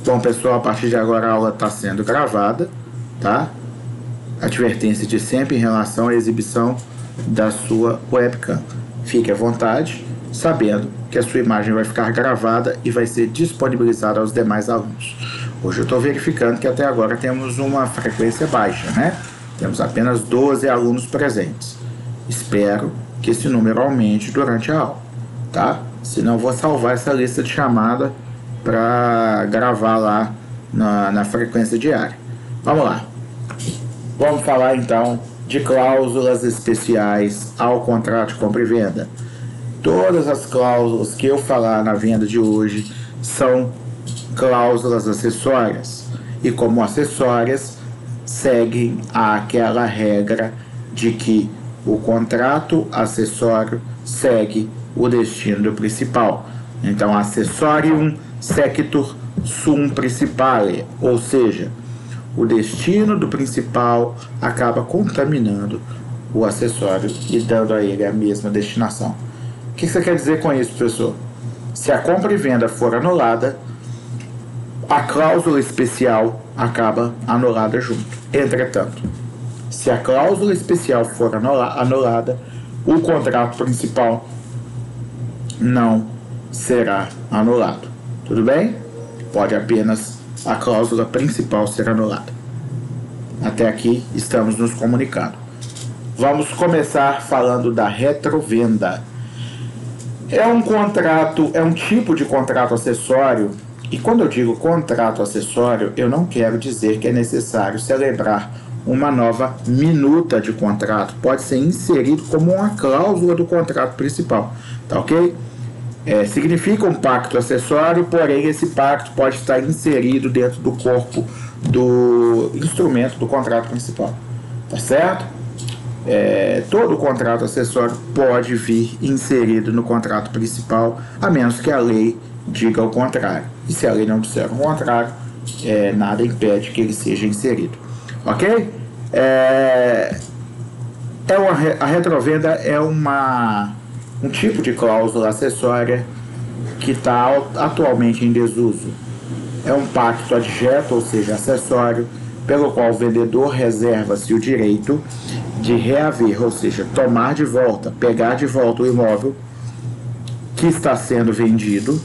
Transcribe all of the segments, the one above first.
Bom, pessoal, a partir de agora a aula está sendo gravada, tá? Advertência de sempre em relação à exibição da sua webcam. Fique à vontade, sabendo que a sua imagem vai ficar gravada e vai ser disponibilizada aos demais alunos. Hoje eu estou verificando que até agora temos uma frequência baixa, né? Temos apenas 12 alunos presentes. Espero que esse número aumente durante a aula, tá? Senão vou salvar essa lista de chamada para gravar lá na frequência diária. Vamos lá. Vamos falar então de cláusulas especiais ao contrato de compra e venda. Todas as cláusulas que eu falar na venda de hoje são cláusulas acessórias. E como acessórias, seguem aquela regra de que o contrato acessório segue o destino do principal. Então, accessorium sequitur sum principale, ou seja, o destino do principal acaba contaminando o acessório e dando a ele a mesma destinação. O que você quer dizer com isso, professor? Se a compra e venda for anulada, a cláusula especial acaba anulada junto. Entretanto, se a cláusula especial for anulada, o contrato principal não será anulado. Tudo bem? Pode apenas a cláusula principal ser anulada. Até aqui estamos nos comunicando. Vamos começar falando da retrovenda. É um contrato, é um tipo de contrato acessório. E quando eu digo contrato acessório, eu não quero dizer que é necessário celebrar uma nova minuta de contrato. Pode ser inserido como uma cláusula do contrato principal. Tá ok? Significa um pacto acessório, porém esse pacto pode estar inserido dentro do corpo do instrumento do contrato principal. Tá certo? Todo contrato acessório pode vir inserido no contrato principal, a menos que a lei diga o contrário. E se a lei não disser o contrário, nada impede que ele seja inserido. Ok? A retrovenda é um tipo de cláusula acessória que está atualmente em desuso. É um pacto adjeto, ou seja, acessório, pelo qual o vendedor reserva-se o direito de reaver, ou seja, tomar de volta, pegar de volta o imóvel que está sendo vendido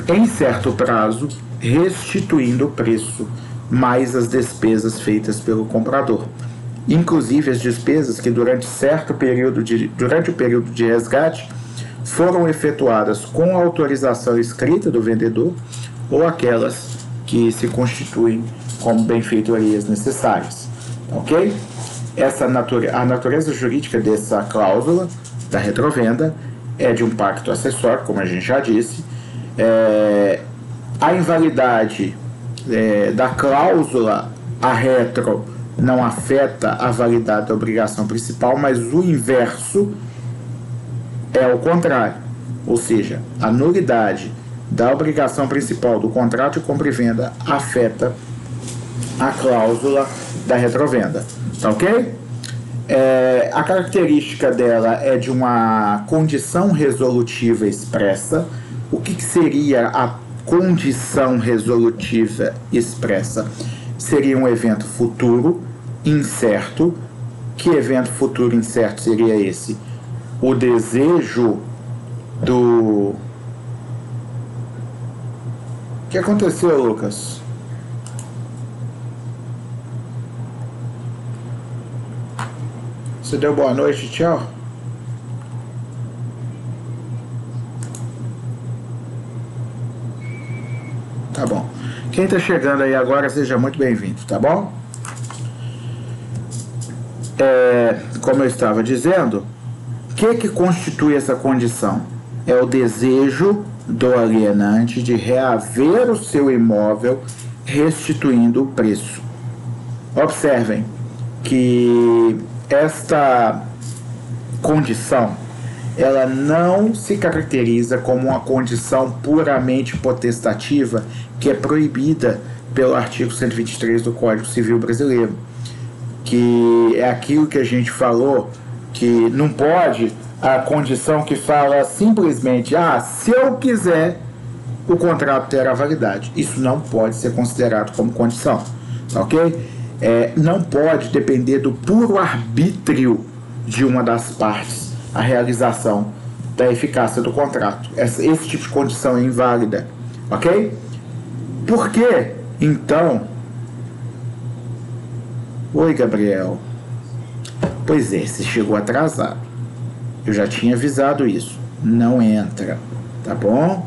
em certo prazo, restituindo o preço mais as despesas feitas pelo comprador. Inclusive as despesas que durante o período de resgate foram efetuadas com autorização escrita do vendedor ou aquelas que se constituem como benfeitorias necessárias. Ok? A natureza jurídica dessa cláusula da retrovenda é de um pacto acessório, como a gente já disse. A invalidade da cláusula a retro não afeta a validade da obrigação principal, mas o inverso é o contrário. Ou seja, a nulidade da obrigação principal do contrato de compra e venda afeta a cláusula da retrovenda. Tá ok? A característica dela é de uma condição resolutiva expressa. O que seria a condição resolutiva expressa? Seria um evento futuro incerto. Que evento futuro incerto seria esse? O desejo do... O que aconteceu, Lucas? Você deu boa noite, tchau? Tá bom. Quem está chegando aí agora, seja muito bem-vindo, tá bom? Como eu estava dizendo, o que constitui essa condição? É o desejo do alienante de reaver o seu imóvel restituindo o preço. Observem que esta condição ela não se caracteriza como uma condição puramente potestativa que é proibida pelo artigo 123 do Código Civil Brasileiro, que é aquilo que a gente falou, que não pode a condição que fala simplesmente, se eu quiser, o contrato terá validade. Isso não pode ser considerado como condição, ok? Não pode depender do puro arbítrio de uma das partes a realização da eficácia do contrato. Esse tipo de condição é inválida, ok? Por que, então... Oi, Gabriel. Pois é, você chegou atrasado. Eu já tinha avisado isso. Não entra, tá bom?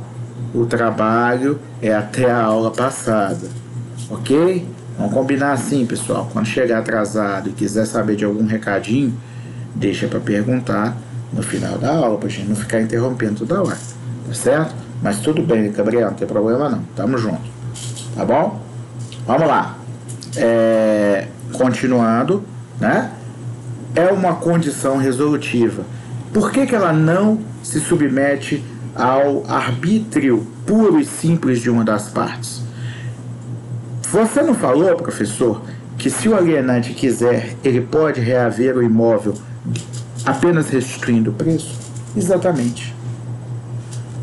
O trabalho é até a aula passada, ok? Vamos combinar assim, pessoal. Quando chegar atrasado e quiser saber de algum recadinho, deixa para perguntar no final da aula, pra gente não ficar interrompendo toda hora, tá certo? Mas tudo bem, Gabriel, não tem problema não. Tamo junto, tá bom? Vamos lá. Continuando, né? É uma condição resolutiva. Por que ela não se submete ao arbítrio puro e simples de uma das partes? Você não falou, professor, que se o alienante quiser, ele pode reaver o imóvel apenas restituindo o preço? Exatamente.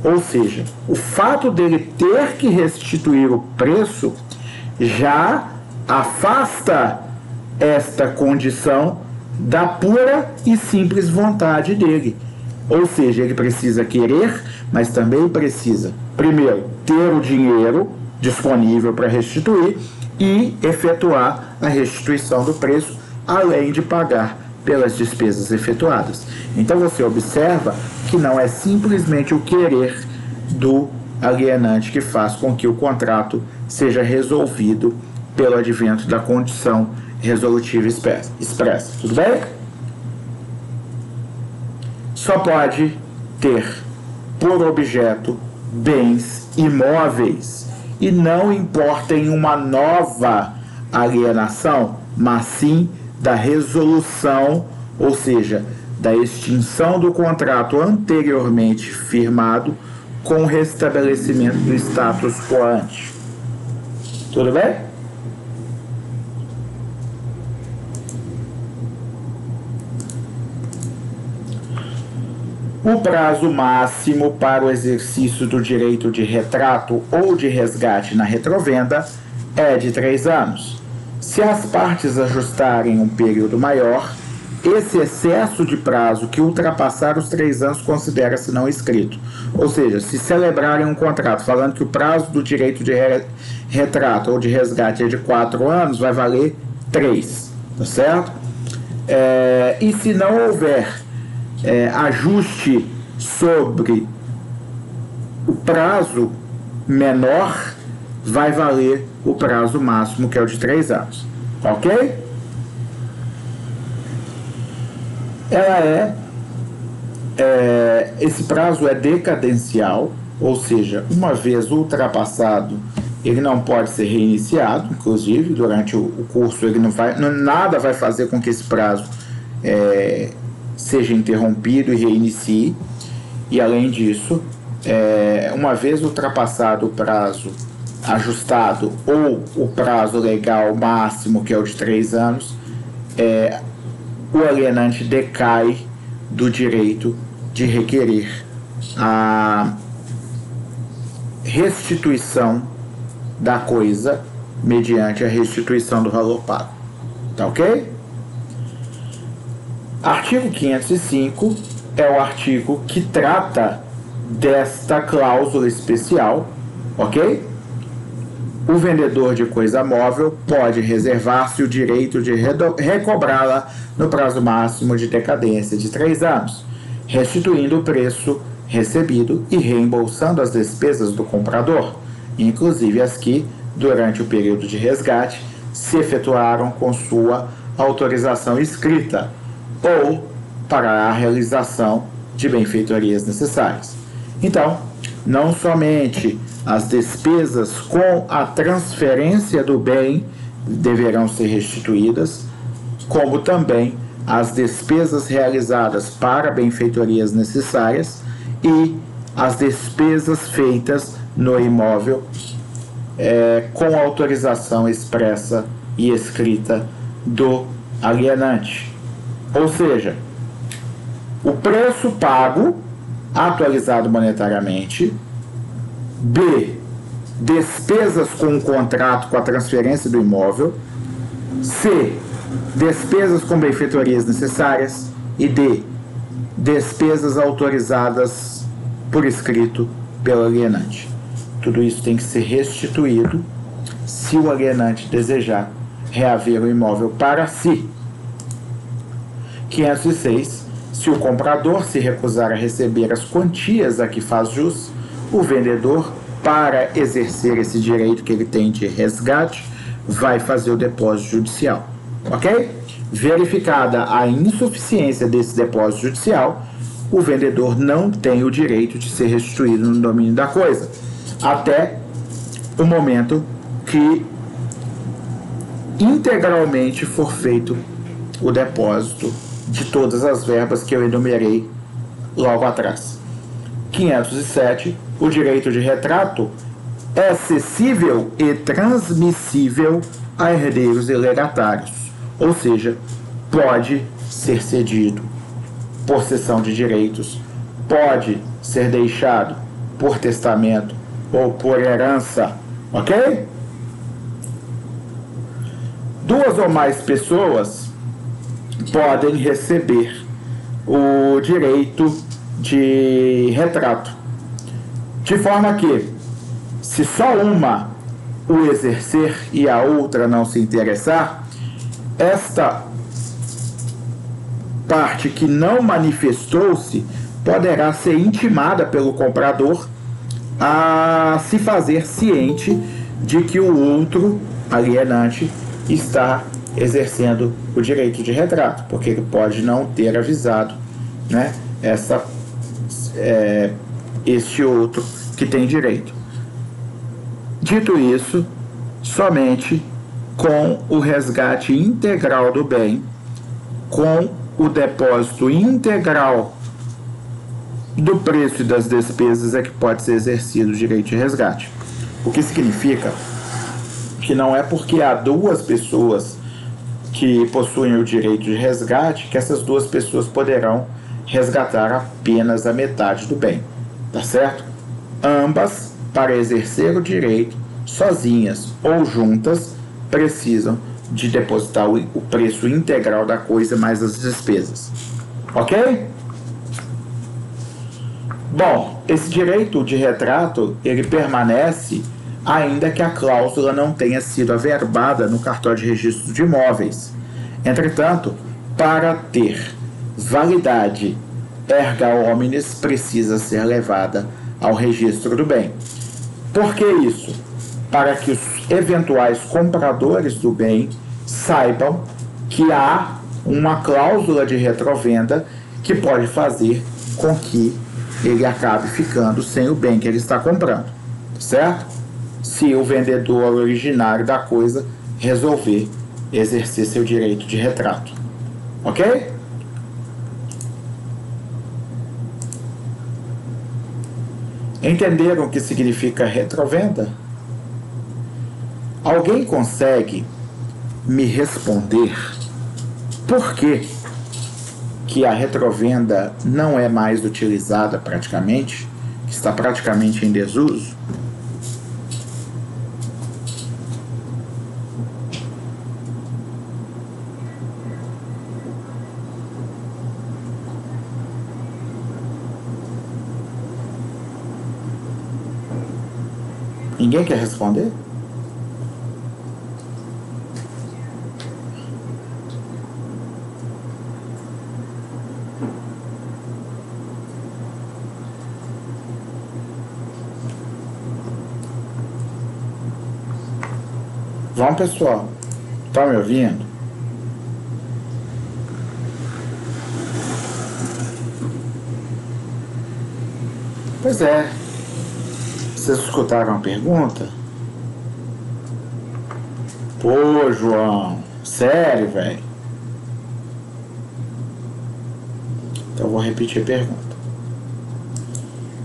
Ou seja, o fato dele ter que restituir o preço já afasta esta condição da pura e simples vontade dele. Ou seja, ele precisa querer, mas também precisa, primeiro, ter o dinheiro disponível para restituir e efetuar a restituição do preço, além de pagar pelas despesas efetuadas. Então você observa que não é simplesmente o querer do alienante que faz com que o contrato seja resolvido pelo advento da condição resolutiva expressa. Tudo bem? Só pode ter por objeto bens imóveis e não importa em uma nova alienação, mas sim da resolução, ou seja, da extinção do contrato anteriormente firmado com o restabelecimento do status quo ante. Tudo bem? O prazo máximo para o exercício do direito de retrato ou de resgate na retrovenda é de 3 anos. Se as partes ajustarem um período maior, esse excesso de prazo que ultrapassar os 3 anos considera-se não escrito. Ou seja, se celebrarem um contrato falando que o prazo do direito de retrato ou de resgate é de 4 anos, vai valer 3, tá certo? E se não houver ajuste sobre o prazo menor, vai valer o prazo máximo, que é o de 3 anos. Ok? Esse prazo é decadencial, ou seja, uma vez ultrapassado, ele não pode ser reiniciado. Inclusive, durante o curso, nada vai fazer com que esse prazo seja interrompido e reinicie. E além disso, uma vez ultrapassado o prazo ajustado ou o prazo legal máximo, que é o de 3 anos, o alienante decai do direito de requerer a restituição da coisa mediante a restituição do valor pago. Tá ok? Artigo 505 é o artigo que trata desta cláusula especial, ok? O vendedor de coisa móvel pode reservar-se o direito de recobrá-la no prazo máximo de decadência de 3 anos, restituindo o preço recebido e reembolsando as despesas do comprador, inclusive as que, durante o período de resgate, se efetuaram com sua autorização escrita ou para a realização de benfeitorias necessárias. Então, não somente as despesas com a transferência do bem deverão ser restituídas, como também as despesas realizadas para benfeitorias necessárias e as despesas feitas no imóvel com autorização expressa e escrita do alienante. Ou seja, o preço pago atualizado monetariamente B, despesas com o contrato com a transferência do imóvel. C, despesas com benfeitorias necessárias. E D, despesas autorizadas por escrito pelo alienante. Tudo isso tem que ser restituído se o alienante desejar reaver o imóvel para si. 506. Se o comprador se recusar a receber as quantias a que faz jus, o vendedor, para exercer esse direito que ele tem de resgate, vai fazer o depósito judicial. Ok? Verificada a insuficiência desse depósito judicial, o vendedor não tem o direito de ser restituído no domínio da coisa, até o momento que integralmente for feito o depósito de todas as verbas que eu enumerei logo atrás. 507. O direito de retrato é cessível e transmissível a herdeiros e legatários, ou seja, pode ser cedido por cessão de direitos, pode ser deixado por testamento ou por herança, ok? 2 ou mais pessoas podem receber o direito de retrato, de forma que, se só uma o exercer e a outra não se interessar, esta parte que não manifestou-se poderá ser intimada pelo comprador a se fazer ciente de que o outro alienante está exercendo o direito de retrato, porque ele pode não ter avisado, né, este outro que tem direito. Dito isso, somente com o resgate integral do bem, com o depósito integral do preço e das despesas é que pode ser exercido o direito de resgate. O que significa que não é porque há 2 pessoas que possuem o direito de resgate que essas 2 pessoas poderão resgatar apenas a metade do bem, tá certo? Ambas, para exercer o direito, sozinhas ou juntas, precisam de depositar o preço integral da coisa mais as despesas. Ok? Bom, esse direito de retrato, ele permanece ainda que a cláusula não tenha sido averbada no cartório de registro de imóveis. Entretanto, para ter validade erga omnes, precisa ser levada ao registro do bem. Por que isso? Para que os eventuais compradores do bem saibam que há uma cláusula de retrovenda que pode fazer com que ele acabe ficando sem o bem que ele está comprando, certo? Se o vendedor originário da coisa resolver exercer seu direito de retrato. Ok? Entenderam o que significa retrovenda? Alguém consegue me responder por que a retrovenda não é mais utilizada praticamente, que está praticamente em desuso? Ninguém quer responder? Vamos, pessoal. Tá me ouvindo? Pois é. Vocês escutaram a pergunta? Pô, João. Sério, velho? Então eu vou repetir a pergunta.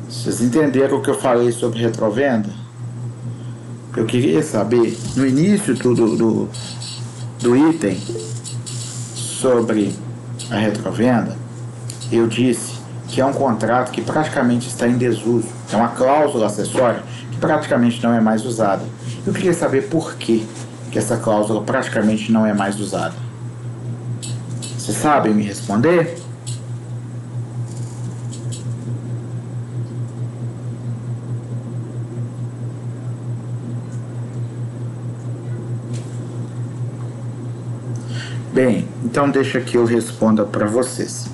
Vocês entenderam o que eu falei sobre retrovenda? Eu queria saber, no início do item sobre a retrovenda, eu disse que é um contrato que praticamente está em desuso. É uma cláusula acessória que praticamente não é mais usada. Eu queria saber por que essa cláusula praticamente não é mais usada. Vocês sabem me responder? Bem, então deixa que eu responda para vocês.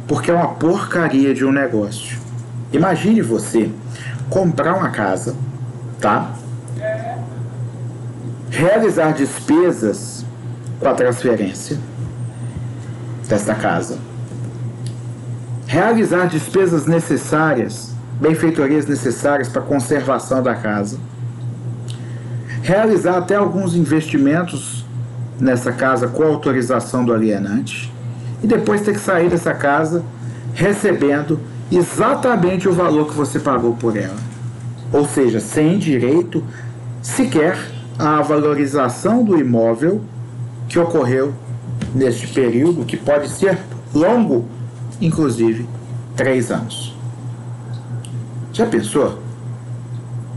Porque é uma porcaria de um negócio. Imagine você comprar uma casa, tá? Realizar despesas com a transferência desta casa. Realizar despesas necessárias, benfeitorias necessárias para a conservação da casa. Realizar até alguns investimentos nessa casa com autorização do alienante e depois ter que sair dessa casa recebendo exatamente o valor que você pagou por ela, ou seja, sem direito sequer à valorização do imóvel que ocorreu neste período, que pode ser longo, inclusive 3 anos. Já pensou?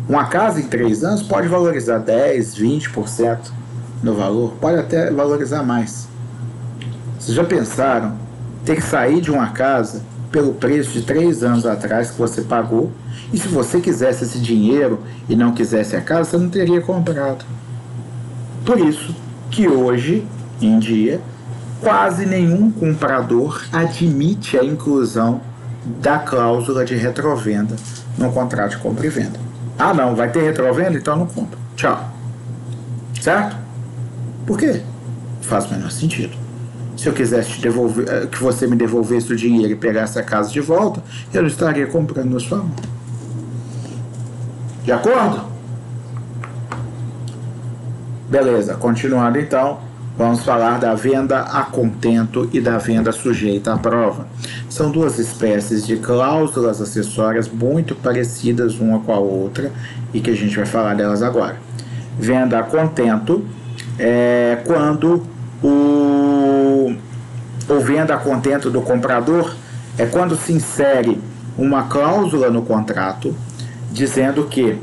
Uma casa em 3 anos pode valorizar 10, 20% no valor, pode até valorizar mais. Vocês já pensaram ter que sair de uma casa pelo preço de 3 anos atrás que você pagou, e se você quisesse esse dinheiro e não quisesse a casa, você não teria comprado? Por isso que hoje em dia quase nenhum comprador admite a inclusão da cláusula de retrovenda no contrato de compra e venda. Ah não, vai ter retrovenda? Então não compro. Tchau. Certo? Por quê? Faz o menor sentido. Se eu quisesse te devolver, que você me devolvesse o dinheiro e pegasse a casa de volta, eu não estaria comprando na sua mão. De acordo? Beleza, continuando então, vamos falar da venda a contento e da venda sujeita à prova. São duas espécies de cláusulas acessórias muito parecidas uma com a outra e que a gente vai falar delas agora. Venda a contento é quando ou venda a contento do comprador é quando se insere uma cláusula no contrato dizendo que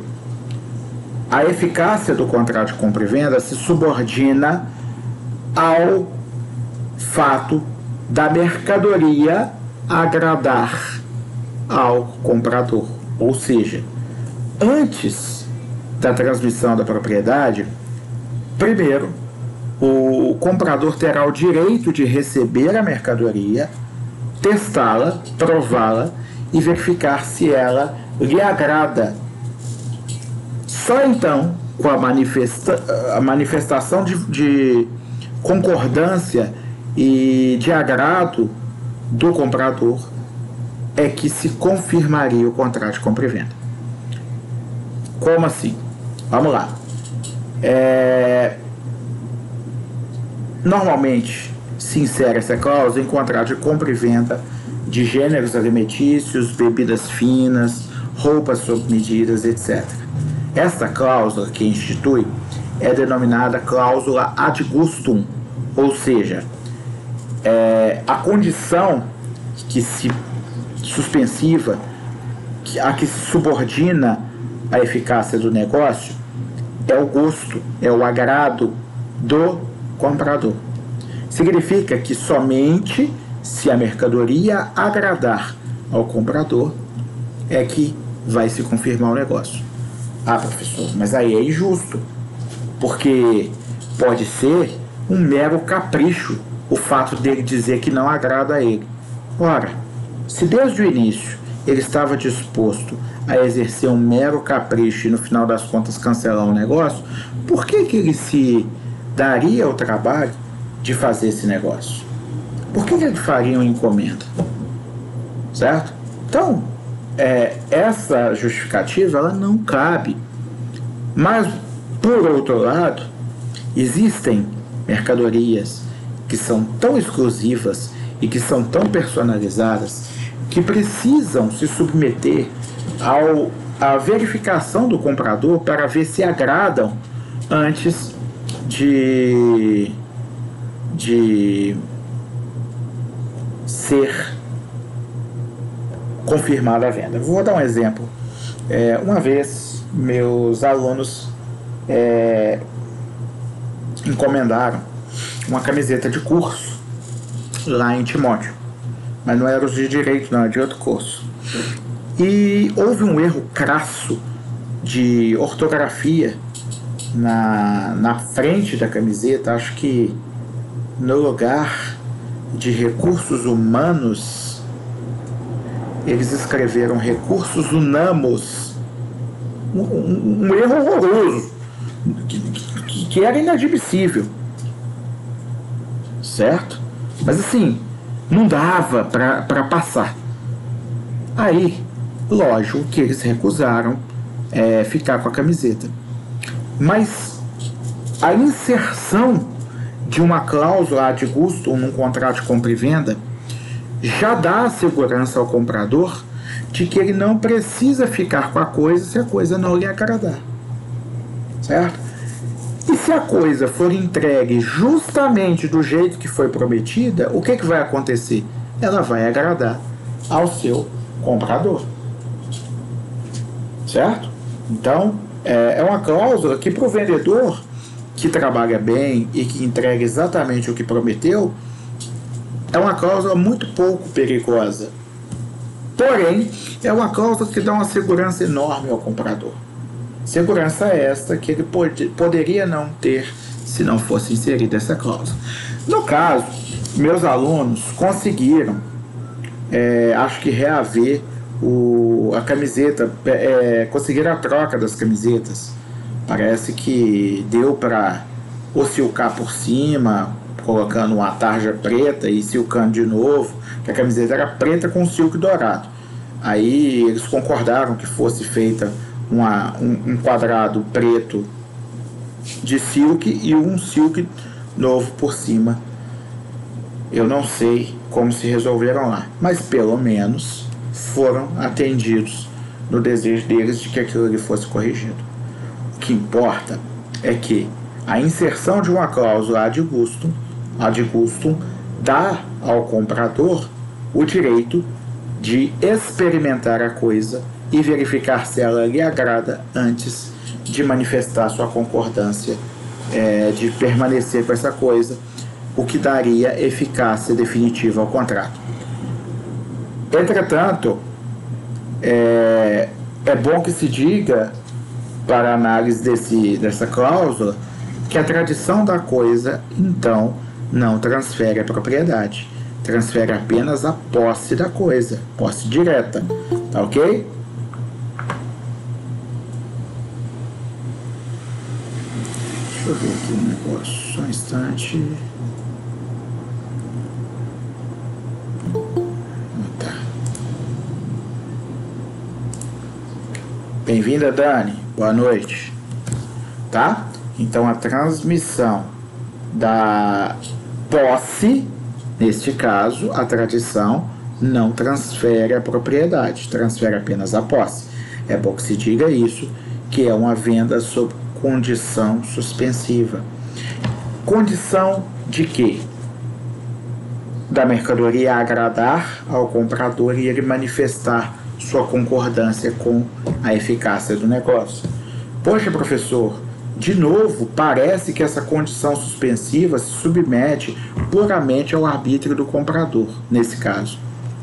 a eficácia do contrato de compra e venda se subordina ao fato da mercadoria agradar ao comprador. Ou seja, antes da transmissão da propriedade, primeiro, o comprador terá o direito de receber a mercadoria, testá-la, prová-la e verificar se ela lhe agrada. Só então, com a manifestação de concordância e de agrado do comprador, é que se confirmaria o contrato de compra e venda. Como assim? Vamos lá. Normalmente se insere essa cláusula em contrato de compra e venda de gêneros alimentícios, bebidas finas, roupas sob medidas, etc. Esta cláusula que institui é denominada cláusula ad gustum, ou seja, a condição que se suspensiva, a que se subordina a eficácia do negócio é o gosto, é o agrado do comprador. Significa que somente se a mercadoria agradar ao comprador é que vai se confirmar o negócio. Ah, professor, mas aí é injusto, porque pode ser um mero capricho o fato dele dizer que não agrada a ele. Ora, se desde o início ele estava disposto a exercer um mero capricho e no final das contas cancelar o negócio, por que ele se daria o trabalho de fazer esse negócio? Por que ele faria uma encomenda? Certo? Então, essa justificativa ela não cabe. Mas, por outro lado, existem mercadorias que são tão exclusivas e que são tão personalizadas que precisam se submeter à verificação do comprador para ver se agradam antes de ser confirmada a venda. Vou dar um exemplo. Uma vez meus alunos encomendaram uma camiseta de curso lá em Timóteo, mas não era os de direito, não, era de outro curso. E houve um erro crasso de ortografia na frente da camiseta. Acho que no lugar de recursos humanos eles escreveram recursos unamos, um erro horroroso que era inadmissível, certo? Mas assim, não dava para passar. Aí, lógico que eles recusaram ficar com a camiseta. Mas a inserção de uma cláusula ad gustum num contrato de compra e venda já dá a segurança ao comprador de que ele não precisa ficar com a coisa se a coisa não lhe agradar, certo? E se a coisa for entregue justamente do jeito que foi prometida, o que vai acontecer? Ela vai agradar ao seu comprador, certo? Então, é uma cláusula que para o vendedor que trabalha bem e que entrega exatamente o que prometeu, é uma cláusula muito pouco perigosa. Porém, é uma cláusula que dá uma segurança enorme ao comprador. Segurança esta que ele poderia não ter se não fosse inserida essa cláusula. No caso, meus alunos conseguiram, acho que reaver a camiseta, conseguiram a troca das camisetas. Parece que deu para ou silcar por cima, colocando uma tarja preta e silcando de novo, que a camiseta era preta com silco dourado. Aí eles concordaram que fosse feita um quadrado preto de silk e um silk novo por cima. Eu não sei como se resolveram lá, mas pelo menos foram atendidos no desejo deles de que aquilo ali fosse corrigido. O que importa é que a inserção de uma cláusula ad gustum dá ao comprador o direito de experimentar a coisa e verificar se ela lhe agrada antes de manifestar sua concordância de permanecer com essa coisa, o que daria eficácia definitiva ao contrato. Entretanto, é bom que se diga, para análise dessa cláusula, que a tradição da coisa, então, não transfere a propriedade, transfere apenas a posse da coisa, posse direta, tá ok? Deixa eu ver aqui um negócio, só um instante. Tá. Bem-vinda, Dani, boa noite. Tá? Então a transmissão da posse, neste caso, a tradição não transfere a propriedade, transfere apenas a posse. É bom que se diga isso, que é uma venda sob condição suspensiva. Condição de quê? Da mercadoria agradar ao comprador e ele manifestar sua concordância com a eficácia do negócio. Poxa, professor, de novo, parece que essa condição suspensiva se submete puramente ao arbítrio do comprador, nesse caso.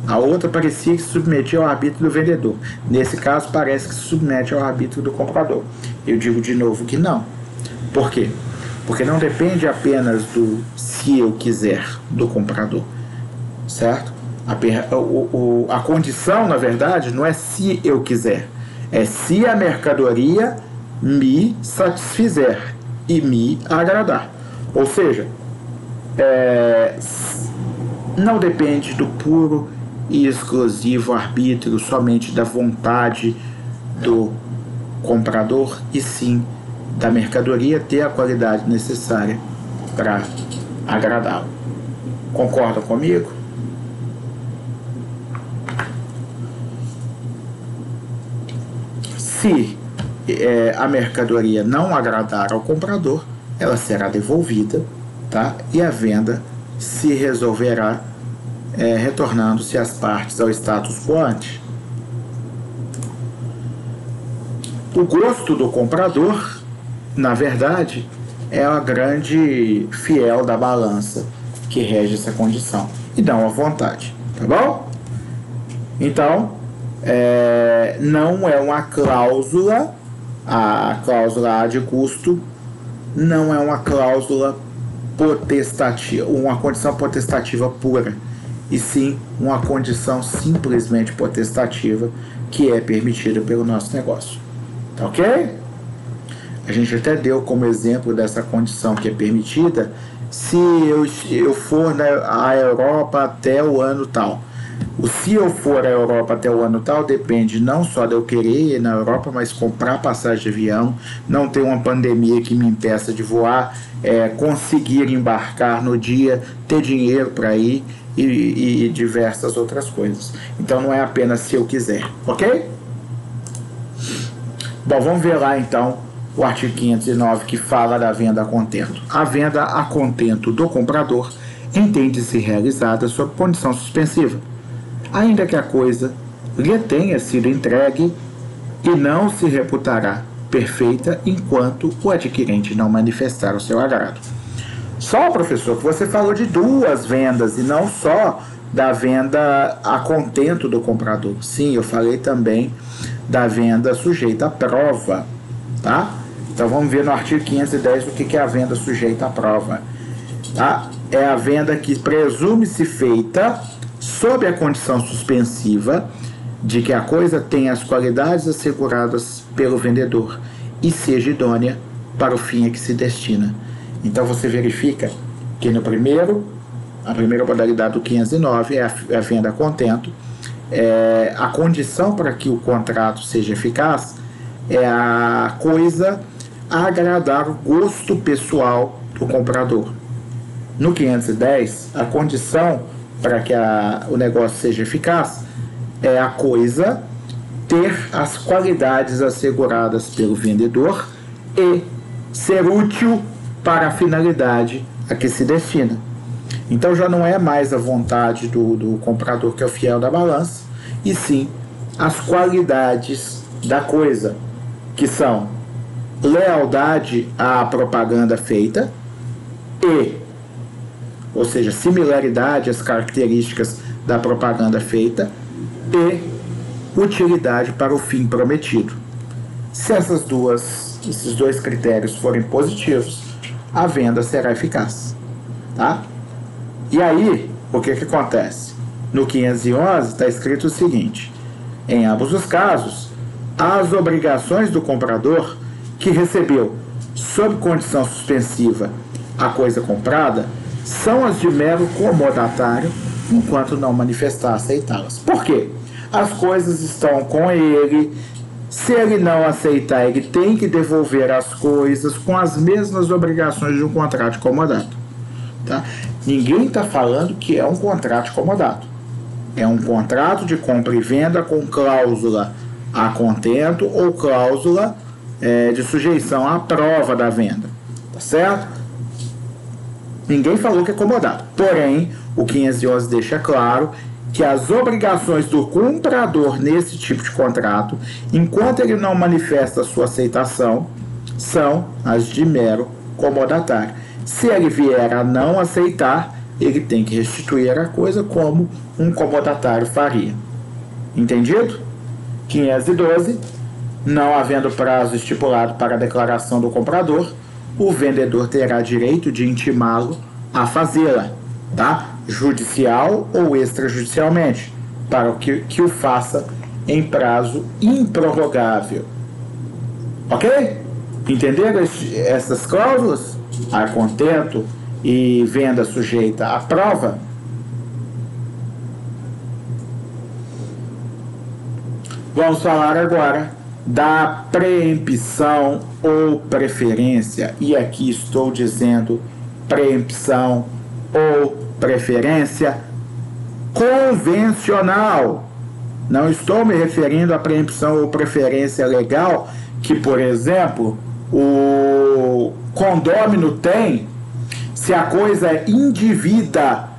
A outra parecia que se submetia ao arbítrio do vendedor. Nesse caso, parece que se submete ao arbítrio do comprador. Eu digo de novo que não. Por quê? Porque não depende apenas do se eu quiser do comprador, certo? A condição, na verdade, não é se eu quiser, é se a mercadoria me satisfizer e me agradar. Ou seja, não depende do puro e exclusivo arbítrio somente da vontade do comprador, e sim da mercadoria ter a qualidade necessária para agradá-lo. Concordam comigo? Se a mercadoria não agradar ao comprador, ela será devolvida, tá? E a venda se resolverá retornando-se as partes ao status quo ante. O gosto do comprador, na verdade, é a grande fiel da balança que rege essa condição, e não a vontade, tá bom? Então, não é uma cláusula, a cláusula A de custo não é uma cláusula potestativa, uma condição potestativa pura, e sim uma condição simplesmente potestativa que é permitida pelo nosso negócio. Tá ok? A gente até deu como exemplo dessa condição que é permitida se eu for à Europa até o ano tal. O se eu for à Europa até o ano tal depende não só de eu querer ir na Europa, mas comprar passagem de avião, não ter uma pandemia que me impeça de voar, conseguir embarcar no dia, ter dinheiro para ir e diversas outras coisas. Então não é apenas se eu quiser, ok? Bom, vamos ver lá então o artigo 509 que fala da venda a contento. A venda a contento do comprador entende-se realizada sob condição suspensiva, ainda que a coisa lhe tenha sido entregue e não se reputará perfeita enquanto o adquirente não manifestar o seu agrado. Só, professor, que você falou de duas vendas e não só da venda a contento do comprador. Sim, eu falei também da venda sujeita à prova, tá? Então vamos ver no artigo 510 o que é a venda sujeita à prova, tá? É a venda que presume-se feita sob a condição suspensiva de que a coisa tenha as qualidades asseguradas pelo vendedor e seja idônea para o fim a que se destina. Então você verifica que a primeira modalidade do 509 é a venda a contento. A condição para que o contrato seja eficaz é a coisa agradar o gosto pessoal do comprador. No 510, a condição para que o negócio seja eficaz é a coisa ter as qualidades asseguradas pelo vendedor e ser útil para a finalidade a que se destina. Então já não é mais a vontade do comprador que é o fiel da balança, e sim as qualidades da coisa, que são lealdade à propaganda feita ou seja, similaridade às características da propaganda feita e utilidade para o fim prometido. Se esses dois critérios forem positivos, a venda será eficaz, tá? E aí, o que acontece? No 511 está escrito o seguinte: em ambos os casos, as obrigações do comprador que recebeu sob condição suspensiva a coisa comprada são as de mero comodatário enquanto não manifestar aceitá-las. Por quê? As coisas estão com ele. Se ele não aceitar, ele tem que devolver as coisas com as mesmas obrigações de um contrato de comodato, tá? Ninguém está falando que é um contrato de comodato. É um contrato de compra e venda com cláusula a contento ou cláusula de sujeição à prova da venda, tá certo? Ninguém falou que é comodato. Porém, o 511 deixa claro que as obrigações do comprador nesse tipo de contrato, enquanto ele não manifesta a sua aceitação, são as de mero comodatário. Se ele vier a não aceitar, ele tem que restituir a coisa como um comodatário faria. Entendido? 512. Não havendo prazo estipulado para a declaração do comprador, o vendedor terá direito de intimá-lo a fazê-la, tá? Judicial ou extrajudicialmente, para que o faça em prazo improrrogável. Ok? Entenderam essas cláusulas? A contento e venda sujeita à prova? Vamos falar agora da preempção ou preferência. E aqui estou dizendo preempção ou preferência convencional. Não estou me referindo à preempção ou preferência legal que, por exemplo, o condômino tem se a coisa é indivisa,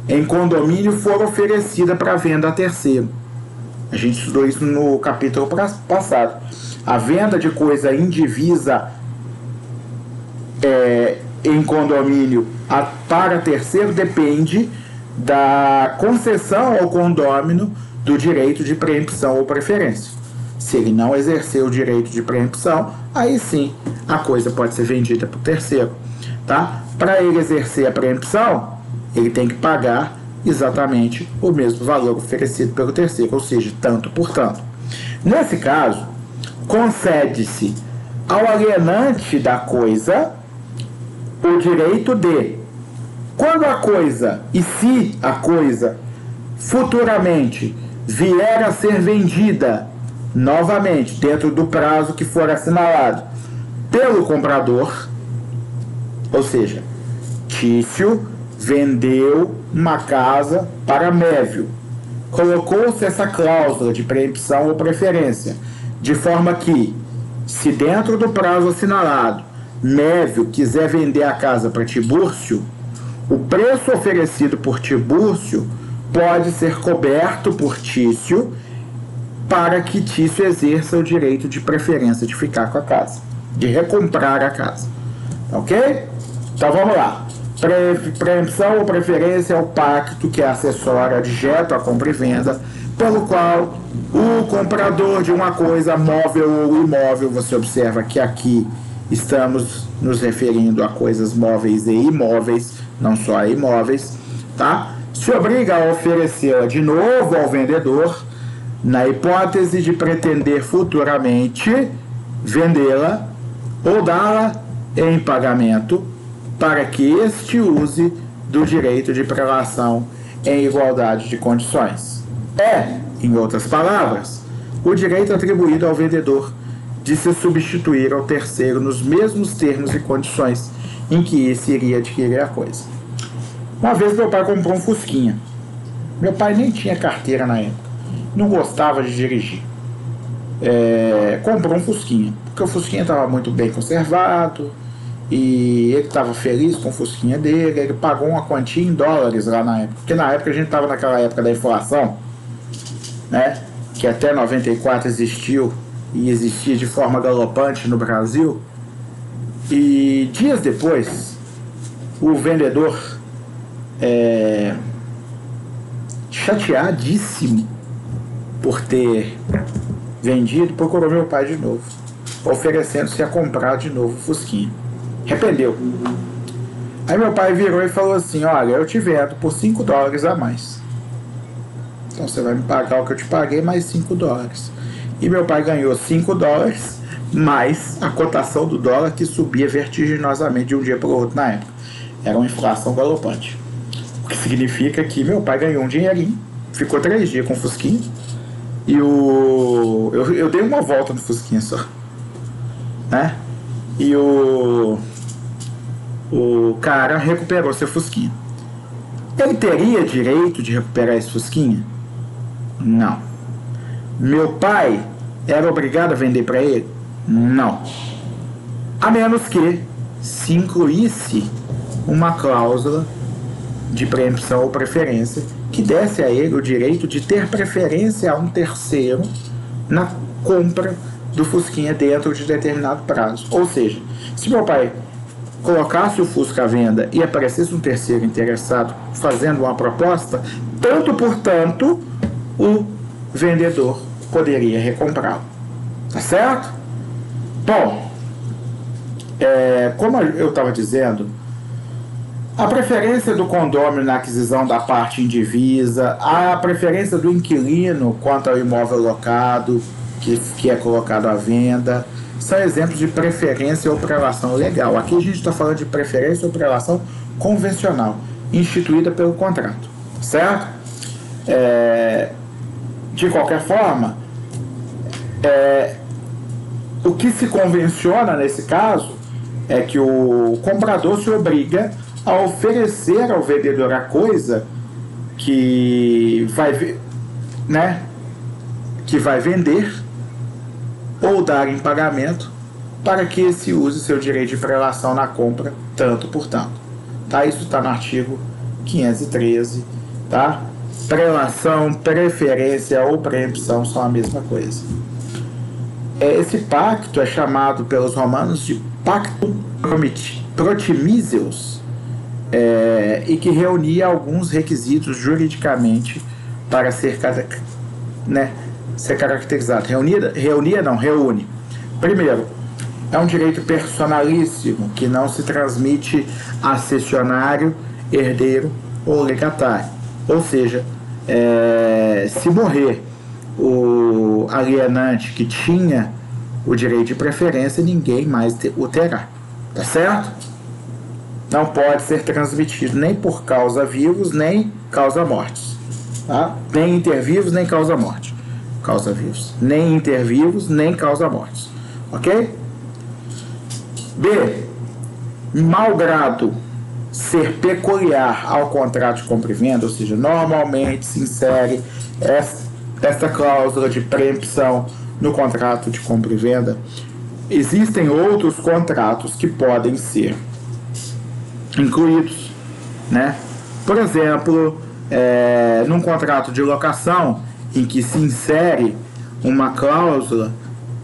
em condomínio for oferecida para venda a terceiro. A gente estudou isso no capítulo passado. A venda de coisa indivisa em condomínio para terceiro depende da concessão ao condômino do direito de preempção ou preferência. Se ele não exercer o direito de preempção, aí sim a coisa pode ser vendida para o terceiro. Tá? Para ele exercer a preempção, ele tem que pagar exatamente o mesmo valor oferecido pelo terceiro, ou seja, tanto por tanto. Nesse caso, concede-se ao alienante da coisa o direito de, quando a coisa e se a coisa futuramente vier a ser vendida novamente dentro do prazo que for assinalado pelo comprador, ou seja, Tício vendeu uma casa para Mévio, colocou-se essa cláusula de preempção ou preferência, de forma que, se dentro do prazo assinalado Mévio quiser vender a casa para Tibúrcio, o preço oferecido por Tibúrcio pode ser coberto por Tício para que Tício exerça o direito de preferência de ficar com a casa, de recomprar a casa. Ok? Então vamos lá. Preempção ou preferência é o pacto que é acessório adjeto à compra e venda, pelo qual o comprador de uma coisa móvel ou imóvel, você observa que aqui estamos nos referindo a coisas móveis e imóveis, não só a imóveis, tá? Se obriga a oferecê-la de novo ao vendedor, na hipótese de pretender futuramente vendê-la ou dá-la em pagamento para que este use do direito de prelação em igualdade de condições. É, em outras palavras, o direito atribuído ao vendedor de se substituir ao terceiro nos mesmos termos e condições em que esse iria adquirir a coisa. Uma vez meu pai comprou um Fusquinha. Meu pai nem tinha carteira na época, não gostava de dirigir. Comprou um Fusquinha, porque o Fusquinha estava muito bem conservado e ele estava feliz com o Fusquinha dele. Ele pagou uma quantia em dólares lá na época, porque na época a gente estava naquela época da inflação, né, que até 94 existiu e existia de forma galopante no Brasil. E dias depois, o vendedor, chateadíssimo por ter vendido, procurou meu pai de novo, oferecendo-se a comprar de novo o Fusquinha. Arrependeu. Aí meu pai virou e falou assim: olha, eu te vendo por $5 a mais. Então você vai me pagar o que eu te paguei mais $5. E meu pai ganhou $5 mais a cotação do dólar, que subia vertiginosamente de um dia para o outro na época. Era uma inflação galopante. O que significa que meu pai ganhou um dinheirinho, ficou 3 dias com o Fusquinha. E eu dei uma volta no Fusquinha só, né? E o cara recuperou seu Fusquinha. Ele teria direito de recuperar esse Fusquinha? Não. Meu pai era obrigado a vender para ele? Não. A menos que se incluísse uma cláusula de preempção ou preferência que desse a ele o direito de ter preferência a um terceiro na compra do Fusquinha dentro de determinado prazo. Ou seja, se meu pai colocasse o Fusca à venda e aparecesse um terceiro interessado fazendo uma proposta, tanto por tanto o vendedor poderia recomprá-lo. Tá certo? Bom, como eu estava dizendo, a preferência do condômino na aquisição da parte indivisa, a preferência do inquilino quanto ao imóvel locado, que é colocado à venda, são exemplos de preferência ou prelação legal. Aqui a gente está falando de preferência ou prelação convencional, instituída pelo contrato, certo? De qualquer forma, o que se convenciona nesse caso é que o comprador se obriga a oferecer ao vendedor a coisa que vai vender ou dar em pagamento para que esse use seu direito de prelação na compra tanto por tanto. Tá? Isso está no artigo 513, tá? prelação, preferência ou preempção são a mesma coisa. Esse pacto é chamado pelos romanos de Pacto Protimíseus, e que reunia alguns requisitos juridicamente para ser caracterizado. Reúne. Primeiro, é um direito personalíssimo que não se transmite a cessionário, herdeiro ou legatário. Ou seja, se morrer o alienante que tinha o direito de preferência, ninguém mais o terá. Tá certo? Não pode ser transmitido nem por causa vivos, nem causa mortes. Tá? Nem intervivos, nem causa morte. Causa vivos. Nem intervivos, nem causa mortes. Ok? B. Malgrado ser peculiar ao contrato de compra e venda, ou seja, normalmente se insere esta cláusula de preempção no contrato de compra e venda, existem outros contratos que podem ser incluídos, né? Por exemplo, num contrato de locação em que se insere uma cláusula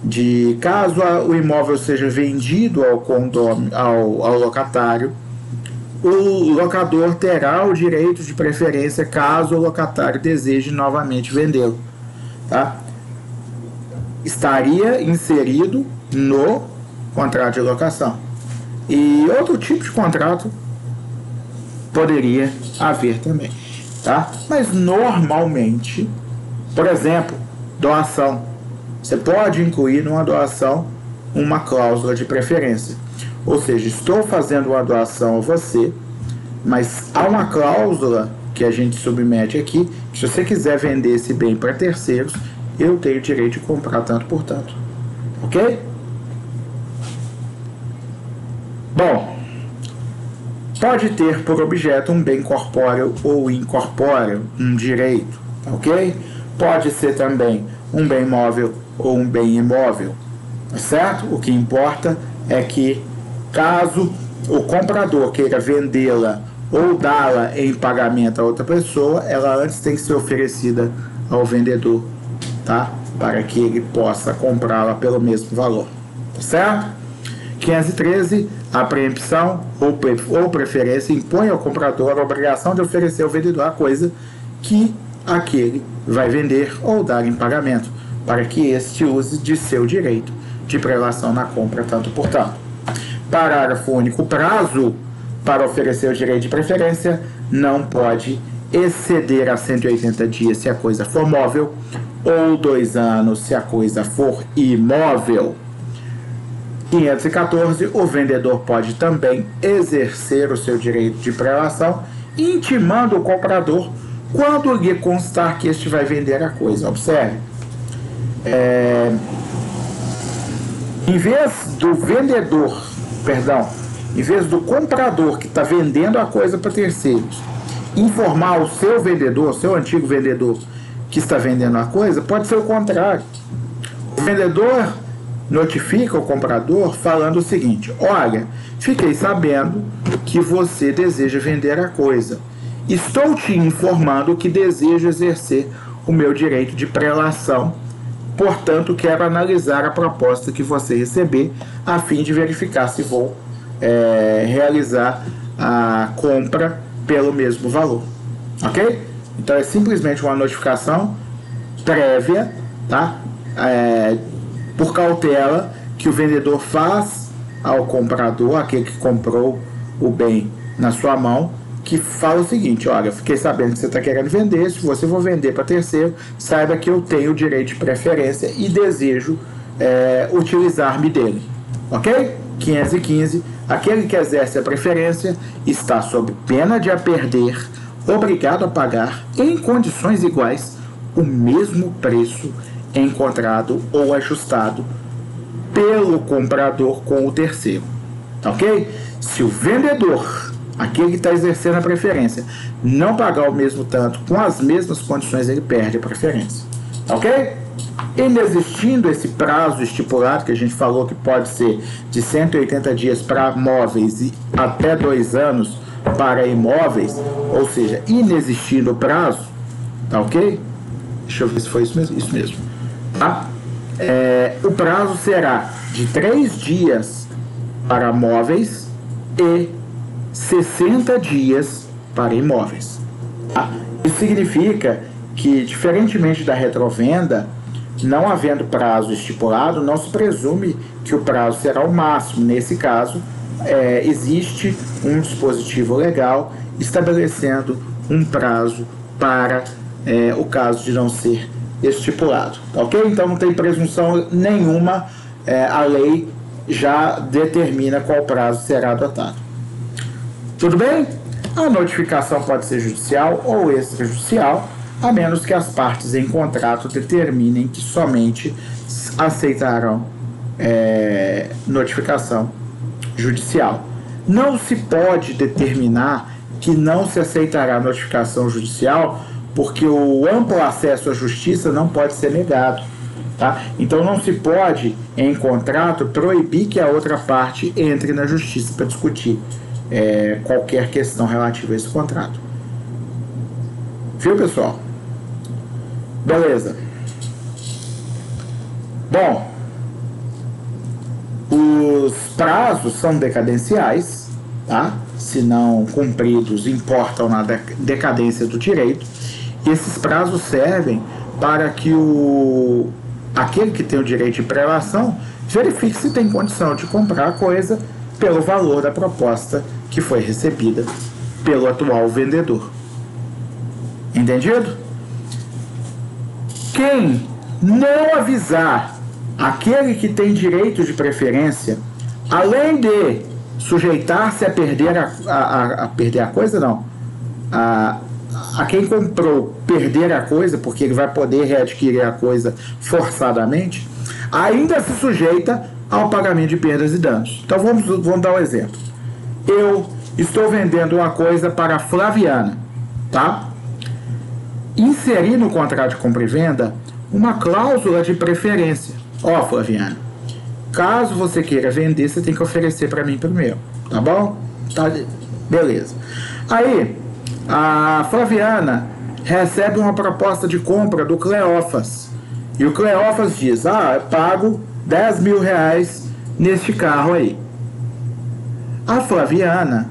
de caso o imóvel seja vendido ao locatário, o locador terá o direito de preferência caso o locatário deseje novamente vendê-lo. Tá? Estaria inserido no contrato de locação. E outro tipo de contrato poderia haver também. Tá? Mas normalmente, por exemplo, doação. Você pode incluir numa doação uma cláusula de preferência. Ou seja, estou fazendo uma doação a você, mas há uma cláusula que a gente submete aqui, que se você quiser vender esse bem para terceiros, eu tenho o direito de comprar tanto por tanto. Ok? Bom, pode ter por objeto um bem corpóreo ou incorpóreo, um direito. Ok? Pode ser também um bem móvel ou um bem imóvel. Certo? O que importa é que, caso o comprador queira vendê-la ou dá-la em pagamento a outra pessoa, ela antes tem que ser oferecida ao vendedor, tá? Para que ele possa comprá-la pelo mesmo valor. Tá certo? 513. A preempção ou preferência impõe ao comprador a obrigação de oferecer ao vendedor a coisa que aquele vai vender ou dar em pagamento, para que este use de seu direito de prelação na compra tanto por tanto. Parágrafo único. O prazo para oferecer o direito de preferência não pode exceder a 180 dias se a coisa for móvel, ou 2 anos se a coisa for imóvel. 514. O vendedor pode também exercer o seu direito de prelação intimando o comprador quando lhe constar que este vai vender a coisa. Observe. Em vez do comprador que está vendendo a coisa para terceiros informar o seu vendedor, seu antigo vendedor que está vendendo a coisa, pode ser o contrário. O vendedor notifica o comprador falando o seguinte: olha, fiquei sabendo que você deseja vender a coisa. Estou te informando que desejo exercer o meu direito de prelação. Portanto, quero analisar a proposta que você receber a fim de verificar se vou realizar a compra pelo mesmo valor. Ok? Então é simplesmente uma notificação prévia, tá? Por cautela, que o vendedor faz ao comprador, aquele que comprou o bem na sua mão, que fala o seguinte: olha, fiquei sabendo que você está querendo vender, se você for vender para terceiro, saiba que eu tenho o direito de preferência e desejo utilizar-me dele. Ok? 515. Aquele que exerce a preferência está sob pena de a perder, obrigado a pagar, em condições iguais, o mesmo preço encontrado ou ajustado pelo comprador com o terceiro. Ok? Se o vendedor, aquele que está exercendo a preferência, não pagar o mesmo tanto, com as mesmas condições, ele perde a preferência. Ok? Inexistindo esse prazo estipulado, que a gente falou que pode ser de 180 dias para móveis e até 2 anos para imóveis, ou seja, inexistindo o prazo, Tá ok? Deixa eu ver se foi isso mesmo. Isso mesmo. Tá? O prazo será de 3 dias para móveis e 60 dias para imóveis. Tá? Isso significa que, diferentemente da retrovenda, não havendo prazo estipulado, não se presume que o prazo será o máximo. Nesse caso, existe um dispositivo legal estabelecendo um prazo para o caso de não ser estipulado. Ok? Então não tem presunção nenhuma, a lei já determina qual prazo será adotado. Tudo bem? A notificação pode ser judicial ou extrajudicial, a menos que as partes em contrato determinem que somente aceitarão notificação judicial. Não se pode determinar que não se aceitará notificação judicial, porque o amplo acesso à justiça não pode ser negado. Tá? Então não se pode, em contrato, proibir que a outra parte entre na justiça para discutir qualquer questão relativa a esse contrato. Viu, pessoal? Beleza. Bom, os prazos são decadenciais, tá? Se não cumpridos, importam na decadência do direito. E esses prazos servem para que aquele que tem o direito de prelação verifique se tem condição de comprar a coisa pelo valor da proposta que foi recebida pelo atual vendedor. Entendido? Quem não avisar aquele que tem direito de preferência, além de sujeitar-se a perder a perder a coisa, não, a quem comprou perder a coisa, porque ele vai poder readquirir a coisa forçadamente, ainda se sujeita ao pagamento de perdas e danos. Então vamos dar um exemplo. Eu estou vendendo uma coisa para a Flaviana, tá? Inseri no contrato de compra e venda uma cláusula de preferência. Ó, Flaviana, caso você queira vender, você tem que oferecer para mim primeiro, tá bom? Tá, beleza. Aí, a Flaviana recebe uma proposta de compra do Cleófas. E o Cleófas diz, eu pago 10 mil reais neste carro aí. A Flaviana,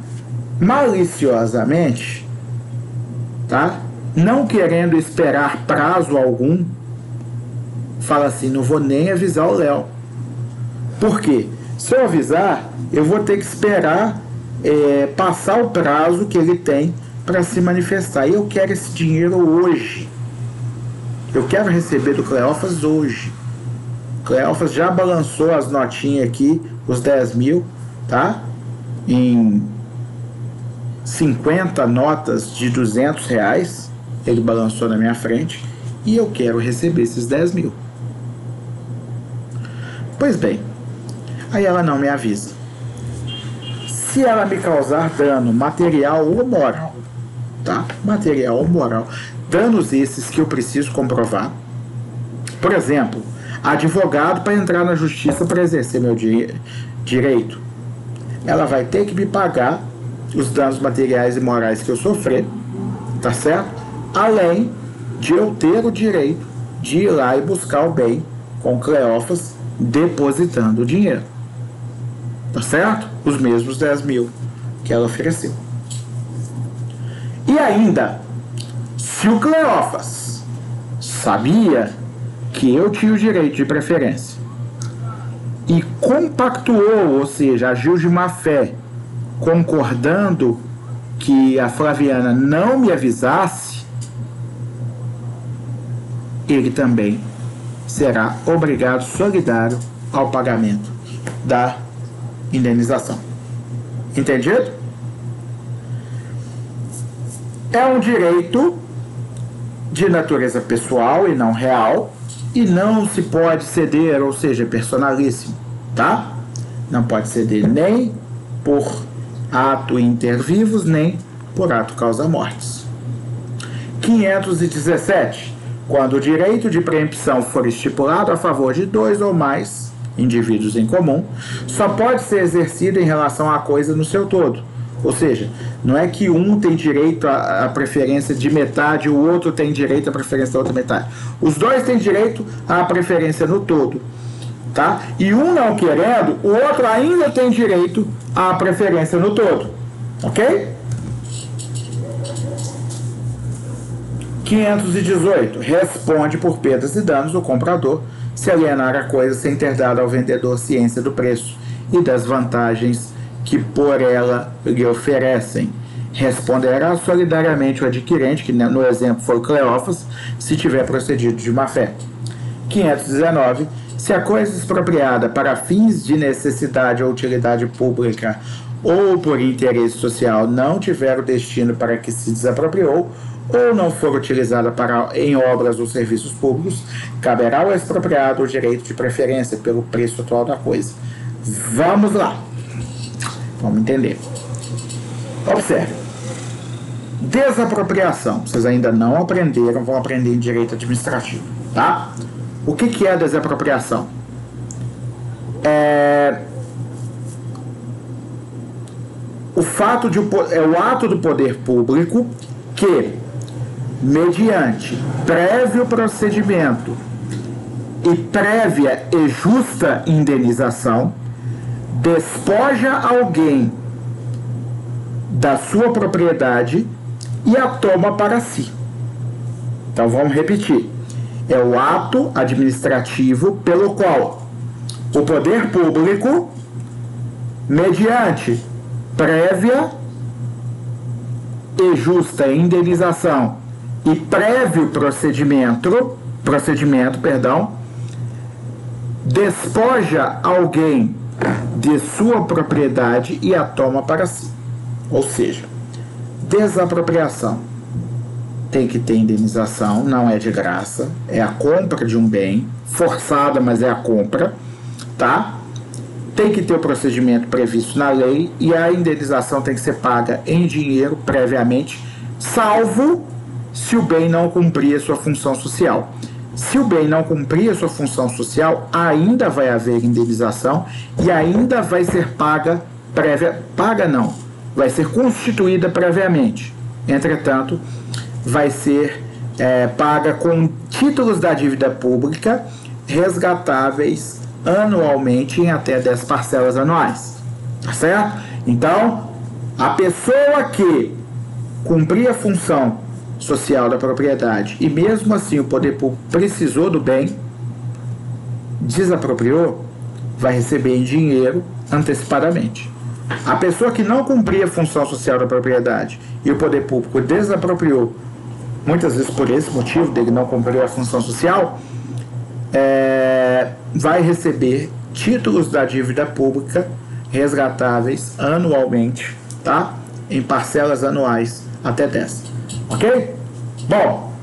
maliciosamente, tá? Não querendo esperar prazo algum, fala assim, não vou nem avisar o Léo. Por quê? Se eu avisar, eu vou ter que esperar passar o prazo que ele tem para se manifestar. E eu quero esse dinheiro hoje. Eu quero receber do Cleófas hoje. Cleófas já balançou as notinhas aqui, os 10 mil, tá? Em 50 notas de 200 reais. Ele balançou na minha frente. E eu quero receber esses 10 mil. Pois bem, aí ela não me avisa. Se ela me causar dano material ou moral, tá? Material ou moral. Danos esses que eu preciso comprovar. Por exemplo, advogado para entrar na justiça para exercer meu direito. Ela vai ter que me pagar os danos materiais e morais que eu sofrer, tá certo? Além de eu ter o direito de ir lá e buscar o bem com Cleófas depositando o dinheiro. Tá certo? Os mesmos 10 mil que ela ofereceu. E ainda, se o Cleófas sabia que eu tinha o direito de preferência e compactuou, ou seja, agiu de má fé, concordando que a Flaviana não me avisasse, ele também será obrigado solidário ao pagamento da indenização. Entendido? É um direito de natureza pessoal e não real, e não se pode ceder, ou seja, personalíssimo, tá? Não pode ceder nem por ato inter vivos, nem por ato causa mortes. 517. Quando o direito de preempção for estipulado a favor de 2 ou mais indivíduos em comum, só pode ser exercido em relação à coisa no seu todo, Ou seja, não é que um tem direito à preferência de metade e o outro tem direito à preferência da outra metade. Os dois têm direito à preferência no todo. Tá? E um não querendo, o outro ainda tem direito à preferência no todo. Ok? 518. Responde por perdas e danos o comprador se alienar a coisa sem ter dado ao vendedor ciência do preço e das vantagens que por ela lhe oferecem. Responderá solidariamente o adquirente, que no exemplo foi Cleófas, se tiver procedido de má fé. 519. Se a coisa expropriada para fins de necessidade ou utilidade pública ou por interesse social não tiver o destino para que se desapropriou, ou não for utilizada em obras ou serviços públicos, caberá ao expropriado o direito de preferência pelo preço atual da coisa. Vamos lá. Vamos entender. Observe. Desapropriação. Vocês ainda não aprenderam, vão aprender em direito administrativo, tá? O que é a desapropriação? É o ato do poder público que, mediante prévio procedimento e prévia e justa indenização, despoja alguém da sua propriedade e a toma para si. Então vamos repetir. É o ato administrativo pelo qual o poder público, mediante prévia e justa indenização e prévio procedimento, despoja alguém de sua propriedade e a toma para si. Ou seja, desapropriação tem que ter indenização, não é de graça, é a compra de um bem, forçada, mas é a compra, tá? Tem que ter o procedimento previsto na lei e a indenização tem que ser paga em dinheiro previamente, salvo se o bem não cumprir a sua função social. Se o bem não cumprir a sua função social, ainda vai haver indenização e ainda vai ser paga vai ser constituída previamente. Entretanto, vai ser paga com títulos da dívida pública resgatáveis anualmente em até 10 parcelas anuais. Tá certo? Então, a pessoa que cumprir a função social da propriedade e mesmo assim o poder público precisou do bem, desapropriou, vai receber em dinheiro antecipadamente. A pessoa que não cumpria a função social da propriedade e o poder público desapropriou, muitas vezes por esse motivo dele não cumprir a função social, vai receber títulos da dívida pública resgatáveis anualmente, tá? Em parcelas anuais até 10. Ok? Bom,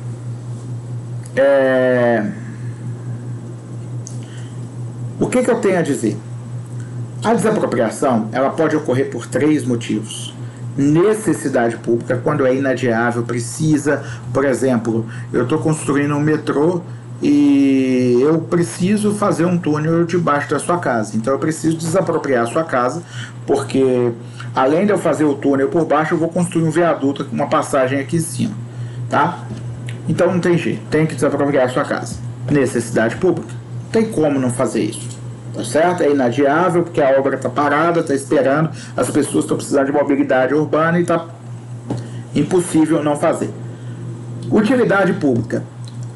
o que eu tenho a dizer? A desapropriação, ela pode ocorrer por 3 motivos. Necessidade pública, quando é inadiável, precisa, por exemplo, eu estou construindo um metrô e eu preciso fazer um túnel debaixo da sua casa. Então eu preciso desapropriar a sua casa, porque além de eu fazer o túnel por baixo, eu vou construir um viaduto com uma passagem aqui em cima, tá? Então não tem jeito, tem que desapropriar a sua casa. Necessidade pública, não tem como não fazer isso. Tá certo? É inadiável porque a obra está parada, está esperando, as pessoas estão precisando de mobilidade urbana e está impossível não fazer. Utilidade pública.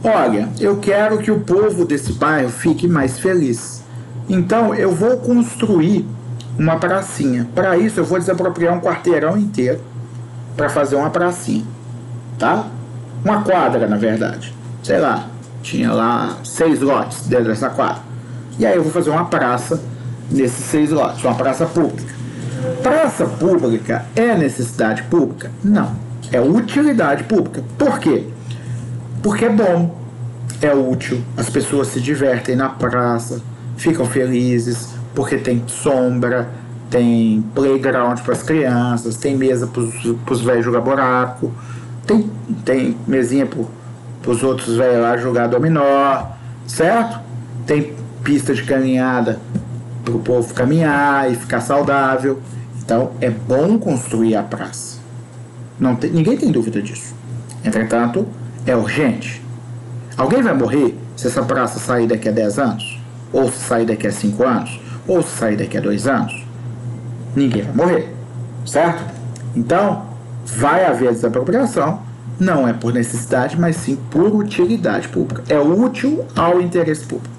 Olha, eu quero que o povo desse bairro fique mais feliz. Então eu vou construir uma pracinha. Para isso eu vou desapropriar um quarteirão inteiro para fazer uma pracinha. Tá? Uma quadra, na verdade. Sei lá, tinha lá 6 lotes dentro dessa quadra. E aí eu vou fazer uma praça nesses 6 lotes, uma praça pública. Praça pública é necessidade pública? Não, é utilidade pública. Por quê? Porque é bom, é útil, as pessoas se divertem na praça, ficam felizes, porque tem sombra, tem playground para as crianças, tem mesa para os velhos jogar buraco, tem mesinha para os outros velhos lá jogar dominó, certo? Tem pista de caminhada para o povo caminhar e ficar saudável. Então, é bom construir a praça. Ninguém tem dúvida disso. Entretanto, é urgente. Alguém vai morrer se essa praça sair daqui a 10 anos? Ou se sair daqui a 5 anos? Ou se sair daqui a 2 anos? Ninguém vai morrer, certo? Então, vai haver desapropriação, não é por necessidade, mas sim por utilidade pública. É útil ao interesse público.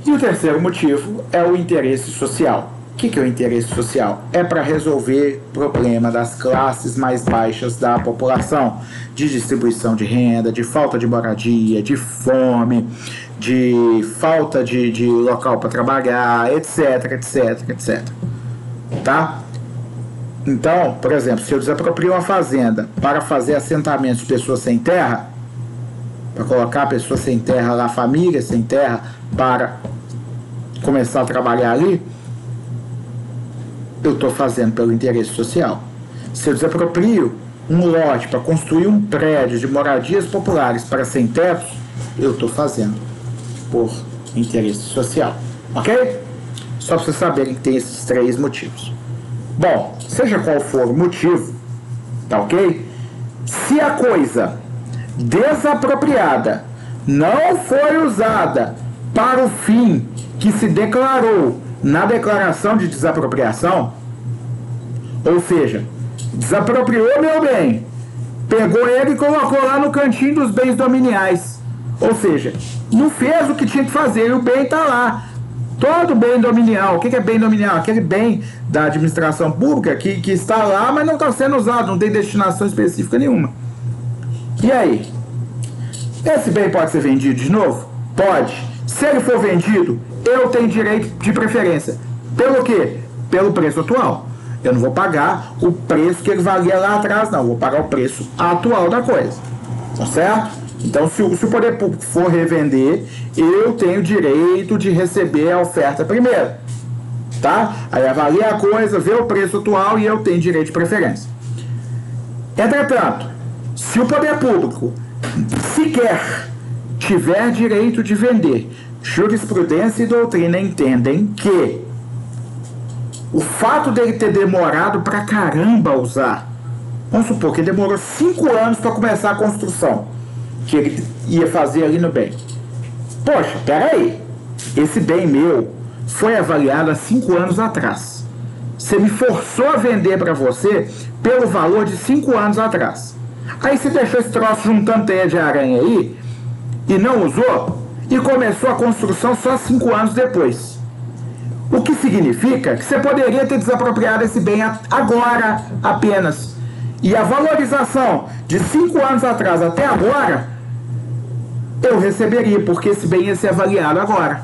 E o terceiro motivo é o interesse social. O que é o interesse social? É para resolver o problema das classes mais baixas da população, de distribuição de renda, de falta de moradia, de fome, de falta de local para trabalhar, etc, etc, etc. Tá? Então, por exemplo, se eu desaproprio uma fazenda para fazer assentamentos de pessoas sem terra, para colocar pessoas sem terra lá, famílias sem terra, para começar a trabalhar ali, eu estou fazendo pelo interesse social. Se eu desaproprio um lote para construir um prédio de moradias populares para sem tetos, eu estou fazendo por interesse social. Ok? Só para vocês saberem que tem esses 3 motivos. Bom, seja qual for o motivo, tá ok? Se a coisa desapropriada não foi usada para o fim que se declarou na declaração de desapropriação, ou seja, desapropriou meu bem, pegou ele e colocou lá no cantinho dos bens dominiais, ou seja, não fez o que tinha que fazer e o bem está lá. Todo bem dominial. O que é bem dominial? Aquele bem da administração pública que está lá, mas não está sendo usado, não tem destinação específica nenhuma. E aí? Esse bem pode ser vendido de novo? Pode. Se ele for vendido, eu tenho direito de preferência. Pelo quê? Pelo preço atual. Eu não vou pagar o preço que ele valia lá atrás, não. Eu vou pagar o preço atual da coisa. Tá certo? Então, se o poder público for revender, eu tenho direito de receber a oferta primeiro. Tá? Aí avalia a coisa, vê o preço atual e eu tenho direito de preferência. Entretanto, se o poder público sequer tiver direito de vender, jurisprudência e doutrina entendem que o fato dele ter demorado pra caramba a usar, vamos supor que ele demorou 5 anos para começar a construção que ele ia fazer ali no bem. Poxa, peraí, esse bem meu foi avaliado há 5 anos atrás. Você me forçou a vender para você pelo valor de 5 anos atrás. Aí você deixou esse troço juntando teia de aranha aí e não usou e começou a construção só 5 anos depois. O que significa que você poderia ter desapropriado esse bem agora apenas. E a valorização de 5 anos atrás até agora eu receberia, porque esse bem ia ser avaliado agora.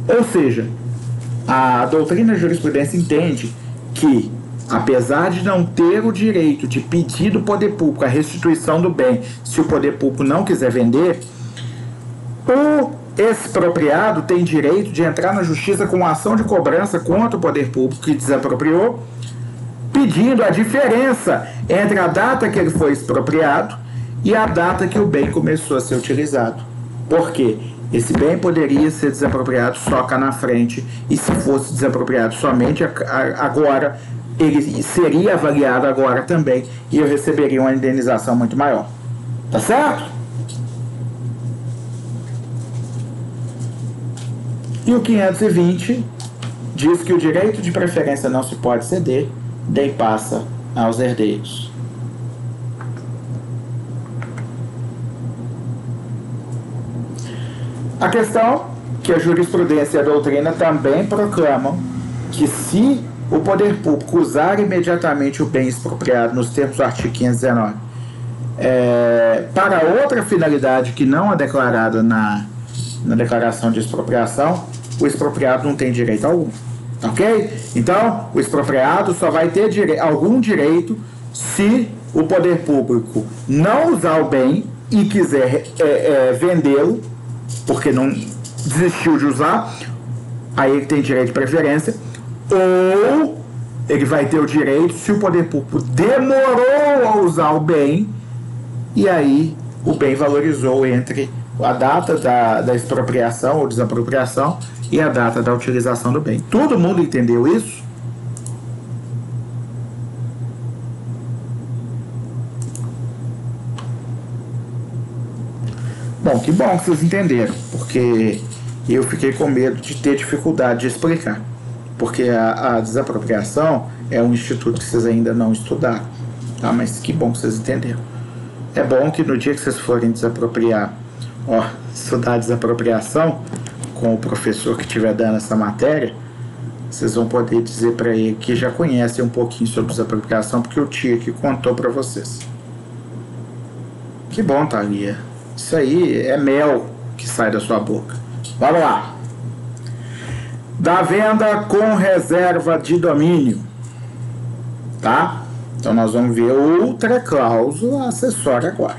Ou seja, a doutrina e a jurisprudência entende que, apesar de não ter o direito de pedir do poder público a restituição do bem, se o poder público não quiser vender, o expropriado tem direito de entrar na justiça com uma ação de cobrança contra o poder público que desapropriou, pedindo a diferença entre a data que ele foi expropriado e a data que o bem começou a ser utilizado. Por quê? Esse bem poderia ser desapropriado só cá na frente, e se fosse desapropriado somente agora, ele seria avaliado agora também, e eu receberia uma indenização muito maior. Tá certo? E o 520 diz que o direito de preferência não se pode ceder, nem passa aos herdeiros. A questão que a jurisprudência e a doutrina também proclamam que se o poder público usar imediatamente o bem expropriado nos termos do artigo 519 para outra finalidade que não é declarada na declaração de expropriação, o expropriado não tem direito algum. Ok? Então, o expropriado só vai ter algum direito se o poder público não usar o bem e quiser vendê-lo, porque não desistiu de usar, aí ele tem direito de preferência, ou ele vai ter o direito se o poder público demorou a usar o bem, e aí o bem valorizou entre a data da expropriação ou desapropriação e a data da utilização do bem. Todo mundo entendeu isso? que bom que vocês entenderam, porque eu fiquei com medo de ter dificuldade de explicar, porque a desapropriação é um instituto que vocês ainda não estudaram, tá? Mas que bom que vocês entenderam. É bom que no dia que vocês forem desapropriar, estudar a desapropriação com o professor que estiver dando essa matéria, vocês vão poder dizer para ele que já conhecem um pouquinho sobre desapropriação, porque o tio que contou para vocês. Que bom, Thalia. Isso aí é mel que sai da sua boca. Vamos lá. Da venda com reserva de domínio. Tá? Então nós vamos ver outra cláusula acessória agora.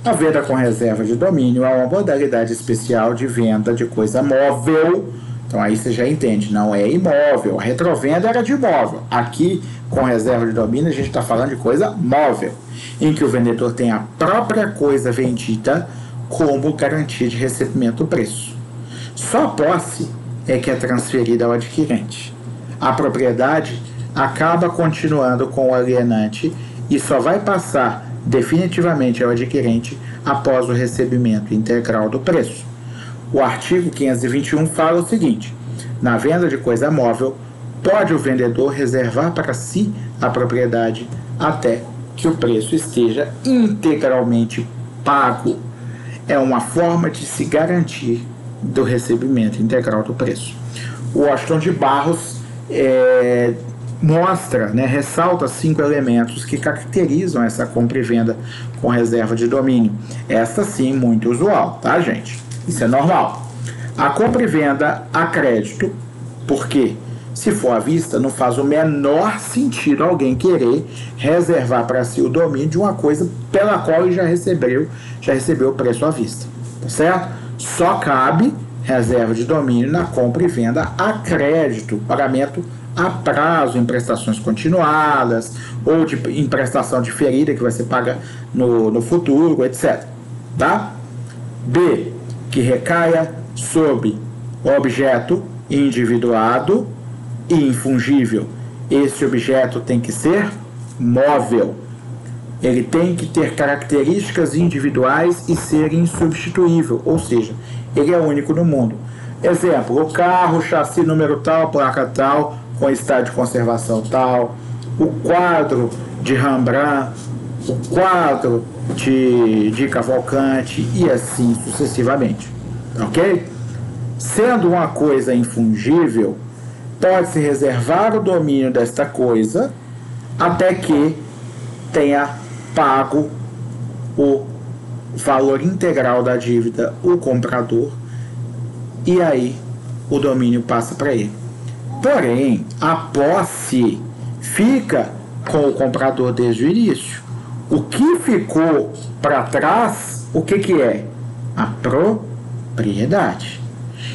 A venda com reserva de domínio é uma modalidade especial de venda de coisa móvel. Então aí você já entende, não é imóvel. A retrovenda era de imóvel. Aqui, com reserva de domínio, a gente está falando de coisa móvel, em que o vendedor tem a própria coisa vendida como garantia de recebimento do preço. Só a posse é que é transferida ao adquirente. A propriedade acaba continuando com o alienante e só vai passar definitivamente ao adquirente após o recebimento integral do preço. O artigo 521 fala o seguinte: na venda de coisa móvel, pode o vendedor reservar para si a propriedade até que o preço esteja integralmente pago. É uma forma de se garantir do recebimento integral do preço. O Washington de Barros mostra, ressalta 5 elementos que caracterizam essa compra e venda com reserva de domínio. Essa sim, muito usual, tá, gente? Isso é normal. A compra e venda a crédito, porque se for à vista, não faz o menor sentido alguém querer reservar para si o domínio de uma coisa pela qual ele já recebeu o preço à vista, tá certo? Só cabe reserva de domínio na compra e venda a crédito, pagamento a prazo, em prestações continuadas, ou em prestação diferida que vai ser paga no futuro, etc. Tá? B, que recaia sobre objeto individuado e infungível. Esse objeto tem que ser móvel. Ele tem que ter características individuais e ser insubstituível, ou seja, ele é único no mundo. Exemplo, o carro, chassi número tal, placa tal, com estado de conservação tal, o quadro de Rembrandt, o quadro de Cavalcante e assim sucessivamente, ok? Sendo uma coisa infungível, pode-se reservar o domínio desta coisa até que tenha pago o valor integral da dívida o comprador, e aí o domínio passa para ele. Porém, a posse fica com o comprador desde o início. O que ficou para trás, o que é? A propriedade.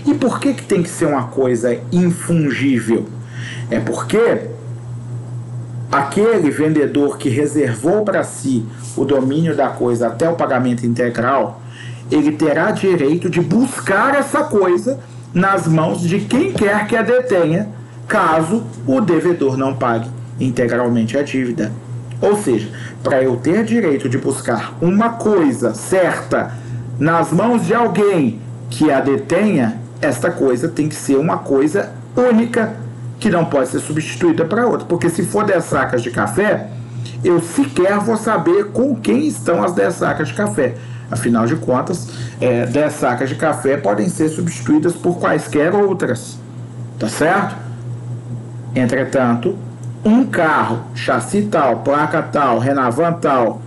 E por que tem que ser uma coisa infungível? É porque aquele vendedor que reservou para si o domínio da coisa até o pagamento integral, ele terá direito de buscar essa coisa nas mãos de quem quer que a detenha, caso o devedor não pague integralmente a dívida. Ou seja, para eu ter direito de buscar uma coisa certa nas mãos de alguém que a detenha, esta coisa tem que ser uma coisa única, que não pode ser substituída para outra. Porque se for 10 sacas de café, eu sequer vou saber com quem estão as 10 sacas de café. Afinal de contas, 10 sacas de café podem ser substituídas por quaisquer outras. Tá certo? Entretanto, um carro, chassi tal, placa tal, Renavan tal,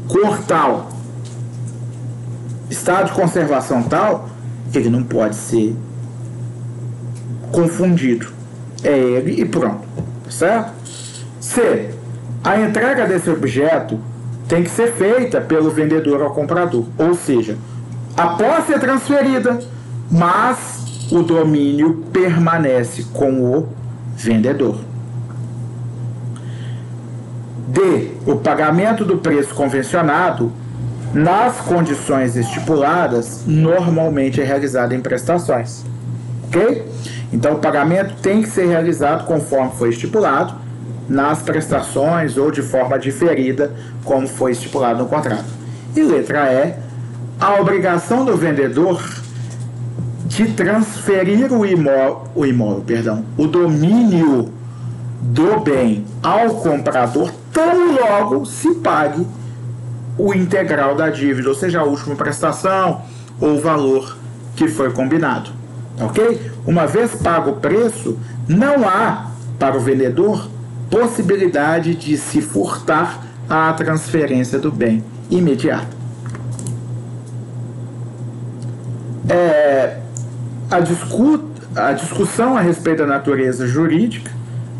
cor tal, estado de conservação tal, ele não pode ser confundido. É ele e pronto. Tá certo? C. A entrega desse objeto tem que ser feita pelo vendedor ao comprador. Ou seja, a posse é transferida, mas o domínio permanece com o vendedor. D. O pagamento do preço convencionado nas condições estipuladas normalmente é realizado em prestações. Ok? Então o pagamento tem que ser realizado conforme foi estipulado nas prestações ou de forma diferida, como foi estipulado no contrato. E letra E, a obrigação do vendedor de transferir o domínio do bem ao comprador tão logo se pague o integral da dívida, ou seja, a última prestação ou o valor que foi combinado, ok? Uma vez pago o preço, não há para o vendedor possibilidade de se furtar à transferência do bem imediata. A discussão a respeito da natureza jurídica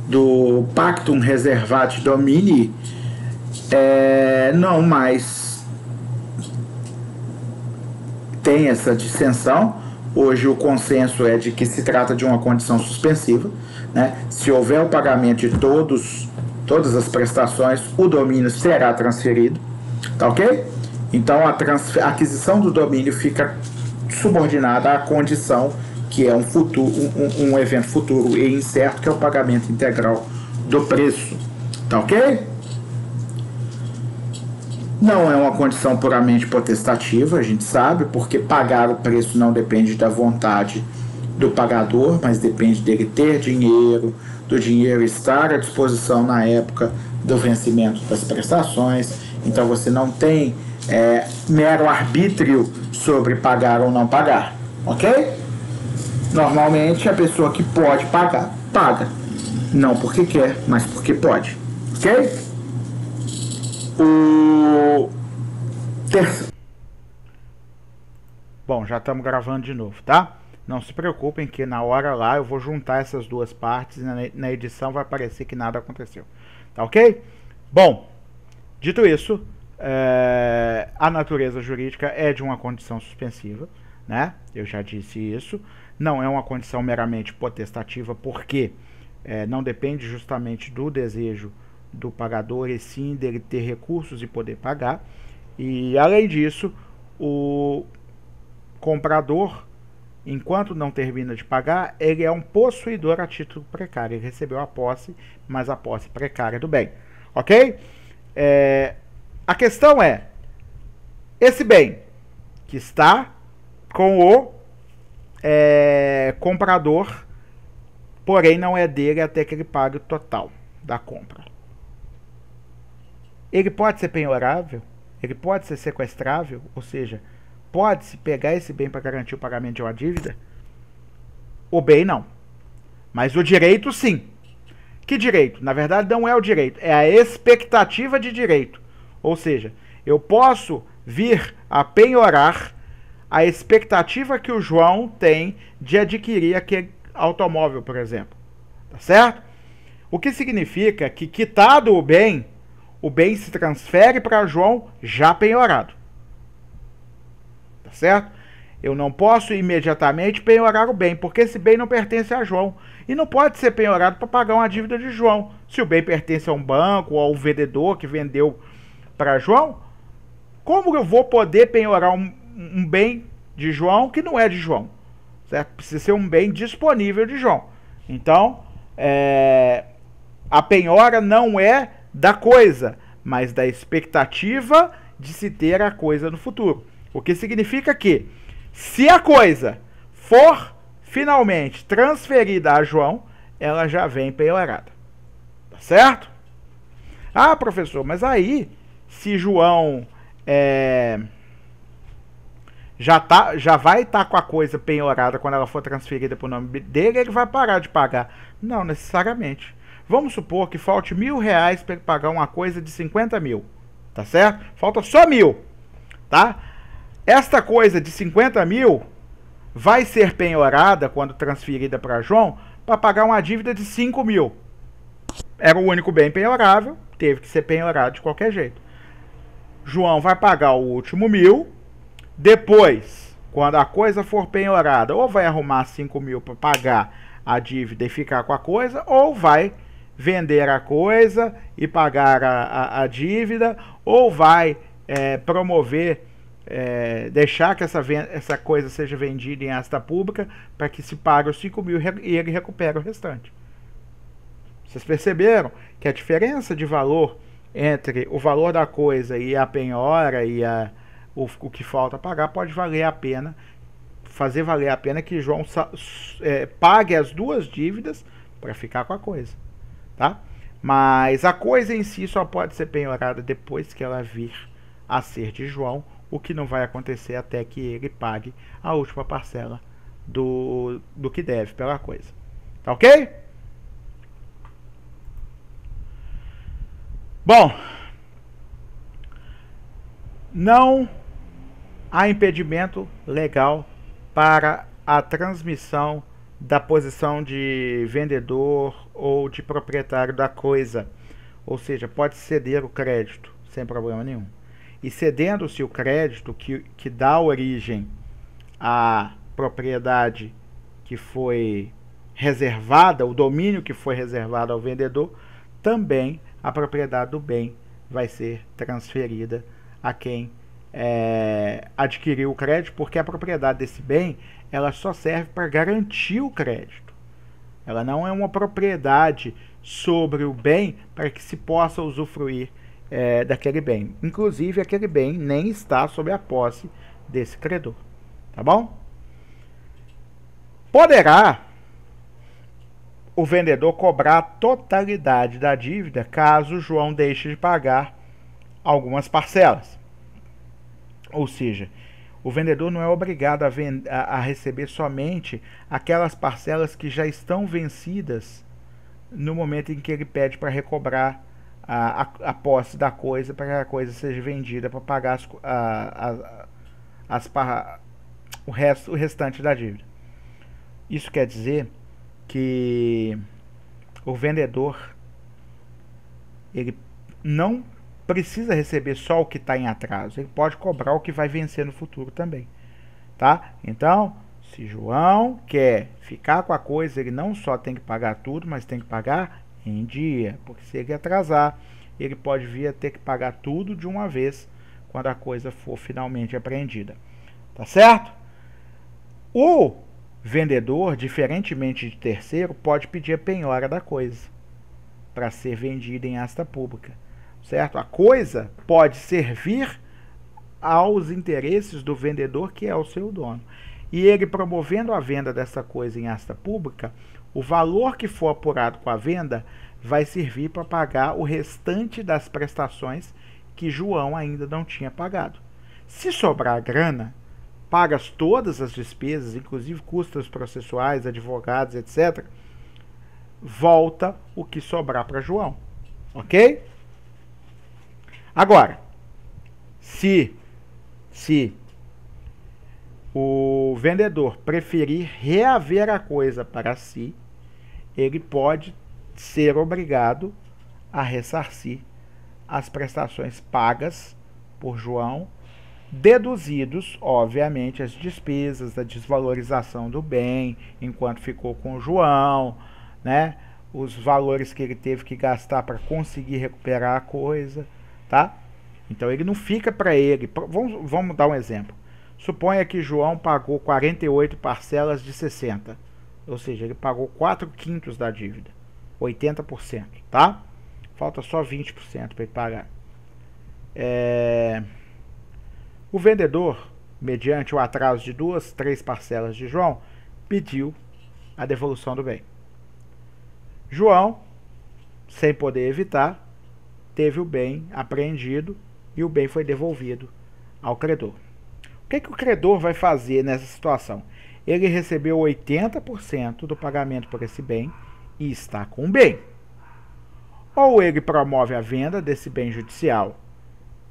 do Pactum Reservati Domini não mais tem essa dissensão. Hoje o consenso é de que se trata de uma condição suspensiva, né? Se houver o pagamento de todas as prestações, o domínio será transferido, tá ok? Então a aquisição do domínio fica subordinada à condição que é um evento futuro e incerto, que é o pagamento integral do preço, tá ok? Não é uma condição puramente potestativa, a gente sabe, porque pagar o preço não depende da vontade do pagador, mas depende dele ter dinheiro, do dinheiro estar à disposição na época do vencimento das prestações. Então você não tem mero arbítrio sobre pagar ou não pagar, ok? Normalmente a pessoa que pode pagar, paga. Não porque quer, mas porque pode, ok? Bom, já estamos gravando de novo, tá? Não se preocupem que na hora lá eu vou juntar essas duas partes e na edição vai parecer que nada aconteceu, tá ok? Bom, dito isso, a natureza jurídica é de uma condição suspensiva, né? Eu já disse isso. Não é uma condição meramente potestativa, porque não depende justamente do desejo do pagador, e sim dele ter recursos e poder pagar. E além disso, o comprador, enquanto não termina de pagar, ele é um possuidor a título precário. Ele recebeu a posse, mas a posse precária do bem, ok? A questão é, esse bem que está com o comprador, porém não é dele até que ele pague o total da compra. Ele pode ser penhorável, ele pode ser sequestrável, ou seja, pode-se pegar esse bem para garantir o pagamento de uma dívida? O bem não, mas o direito sim. Que direito? Na verdade não é o direito, é a expectativa de direito. Ou seja, eu posso vir a penhorar a expectativa que o João tem de adquirir aquele automóvel, por exemplo. Tá certo? O que significa que, quitado o bem se transfere para João já penhorado. Tá certo? Eu não posso imediatamente penhorar o bem, porque esse bem não pertence a João. E não pode ser penhorado para pagar uma dívida de João. Se o bem pertence a um banco ou ao vendedor que vendeu para João, como eu vou poder penhorar um bem de João que não é de João? Certo? Precisa ser um bem disponível de João. Então, a penhora não é da coisa, mas da expectativa de se ter a coisa no futuro. O que significa que, se a coisa for finalmente transferida a João, ela já vem penhorada. Tá certo? Ah, professor, mas aí, se João já vai estar com a coisa penhorada quando ela for transferida para o nome dele, ele vai parar de pagar. Não necessariamente. Vamos supor que falte R$1.000 para ele pagar uma coisa de 50 mil. Tá certo? Falta só 1.000. Tá? Esta coisa de 50 mil vai ser penhorada quando transferida para João para pagar uma dívida de 5 mil. Era o único bem penhorável, teve que ser penhorado de qualquer jeito. João vai pagar o último 1.000. Depois, quando a coisa for penhorada, ou vai arrumar 5 mil para pagar a dívida e ficar com a coisa, ou vai vender a coisa e pagar a dívida, ou vai promover, deixar que essa coisa seja vendida em asta pública para que se pague os 5 mil e ele recupere o restante. Vocês perceberam que a diferença de valor entre o valor da coisa e a penhora e o que falta pagar, pode valer a pena, fazer valer a pena que João pague as duas dívidas para ficar com a coisa, tá? Mas a coisa em si só pode ser penhorada depois que ela vir a ser de João, o que não vai acontecer até que ele pague a última parcela do que deve pela coisa. Tá ok? Bom, não há impedimento legal para a transmissão da posição de vendedor ou de proprietário da coisa. Ou seja, pode ceder o crédito sem problema nenhum. E cedendo-se o crédito que dá origem à propriedade que foi reservada, o domínio que foi reservado ao vendedor, também a propriedade do bem vai ser transferida a quem adquiriu o crédito, porque a propriedade desse bem ela só serve para garantir o crédito. Ela não é uma propriedade sobre o bem para que se possa usufruir daquele bem. Inclusive, aquele bem nem está sob a posse desse credor. Tá bom? Poderá o vendedor cobrar a totalidade da dívida caso João deixe de pagar algumas parcelas. Ou seja, o vendedor não é obrigado a receber somente aquelas parcelas que já estão vencidas no momento em que ele pede para recobrar a posse da coisa, para que a coisa seja vendida para pagar o restante da dívida. Isso quer dizer que o vendedor ele não precisa receber só o que está em atraso, ele pode cobrar o que vai vencer no futuro também, tá? Então, se João quer ficar com a coisa, ele não só tem que pagar tudo, mas tem que pagar em dia, porque se ele atrasar, ele pode vir a ter que pagar tudo de uma vez quando a coisa for finalmente apreendida, tá certo? O vendedor, diferentemente de terceiro, pode pedir a penhora da coisa para ser vendida em asta pública, certo? A coisa pode servir aos interesses do vendedor, que é o seu dono. E ele promovendo a venda dessa coisa em asta pública, o valor que for apurado com a venda vai servir para pagar o restante das prestações que João ainda não tinha pagado. Se sobrar grana, pagas todas as despesas, inclusive custos processuais, advogados, etc., volta o que sobrar para João. Ok? Agora, se o vendedor preferir reaver a coisa para si, ele pode ser obrigado a ressarcir as prestações pagas por João, deduzidos, obviamente, as despesas da desvalorização do bem enquanto ficou com o João, né? Os valores que ele teve que gastar para conseguir recuperar a coisa, tá? Então ele não fica para ele. Vamos dar um exemplo. Suponha que João pagou 48 parcelas de 60, ou seja, ele pagou 4/5 da dívida, 80%, tá? Falta só 20% para ele pagar. O vendedor, mediante o atraso de 2, 3 parcelas de João, pediu a devolução do bem. João, sem poder evitar, teve o bem apreendido e o bem foi devolvido ao credor. O que o credor vai fazer nessa situação? Ele recebeu 80% do pagamento por esse bem e está com o bem. Ou ele promove a venda desse bem judicial,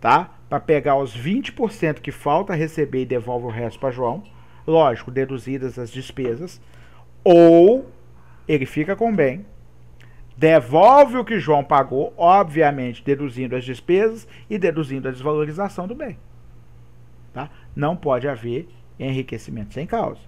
tá? Para pegar os 20% que falta receber e devolve o resto para João, lógico, deduzidas as despesas, ou ele fica com o bem, devolve o que João pagou, obviamente deduzindo as despesas e deduzindo a desvalorização do bem, tá? Não pode haver enriquecimento sem causa,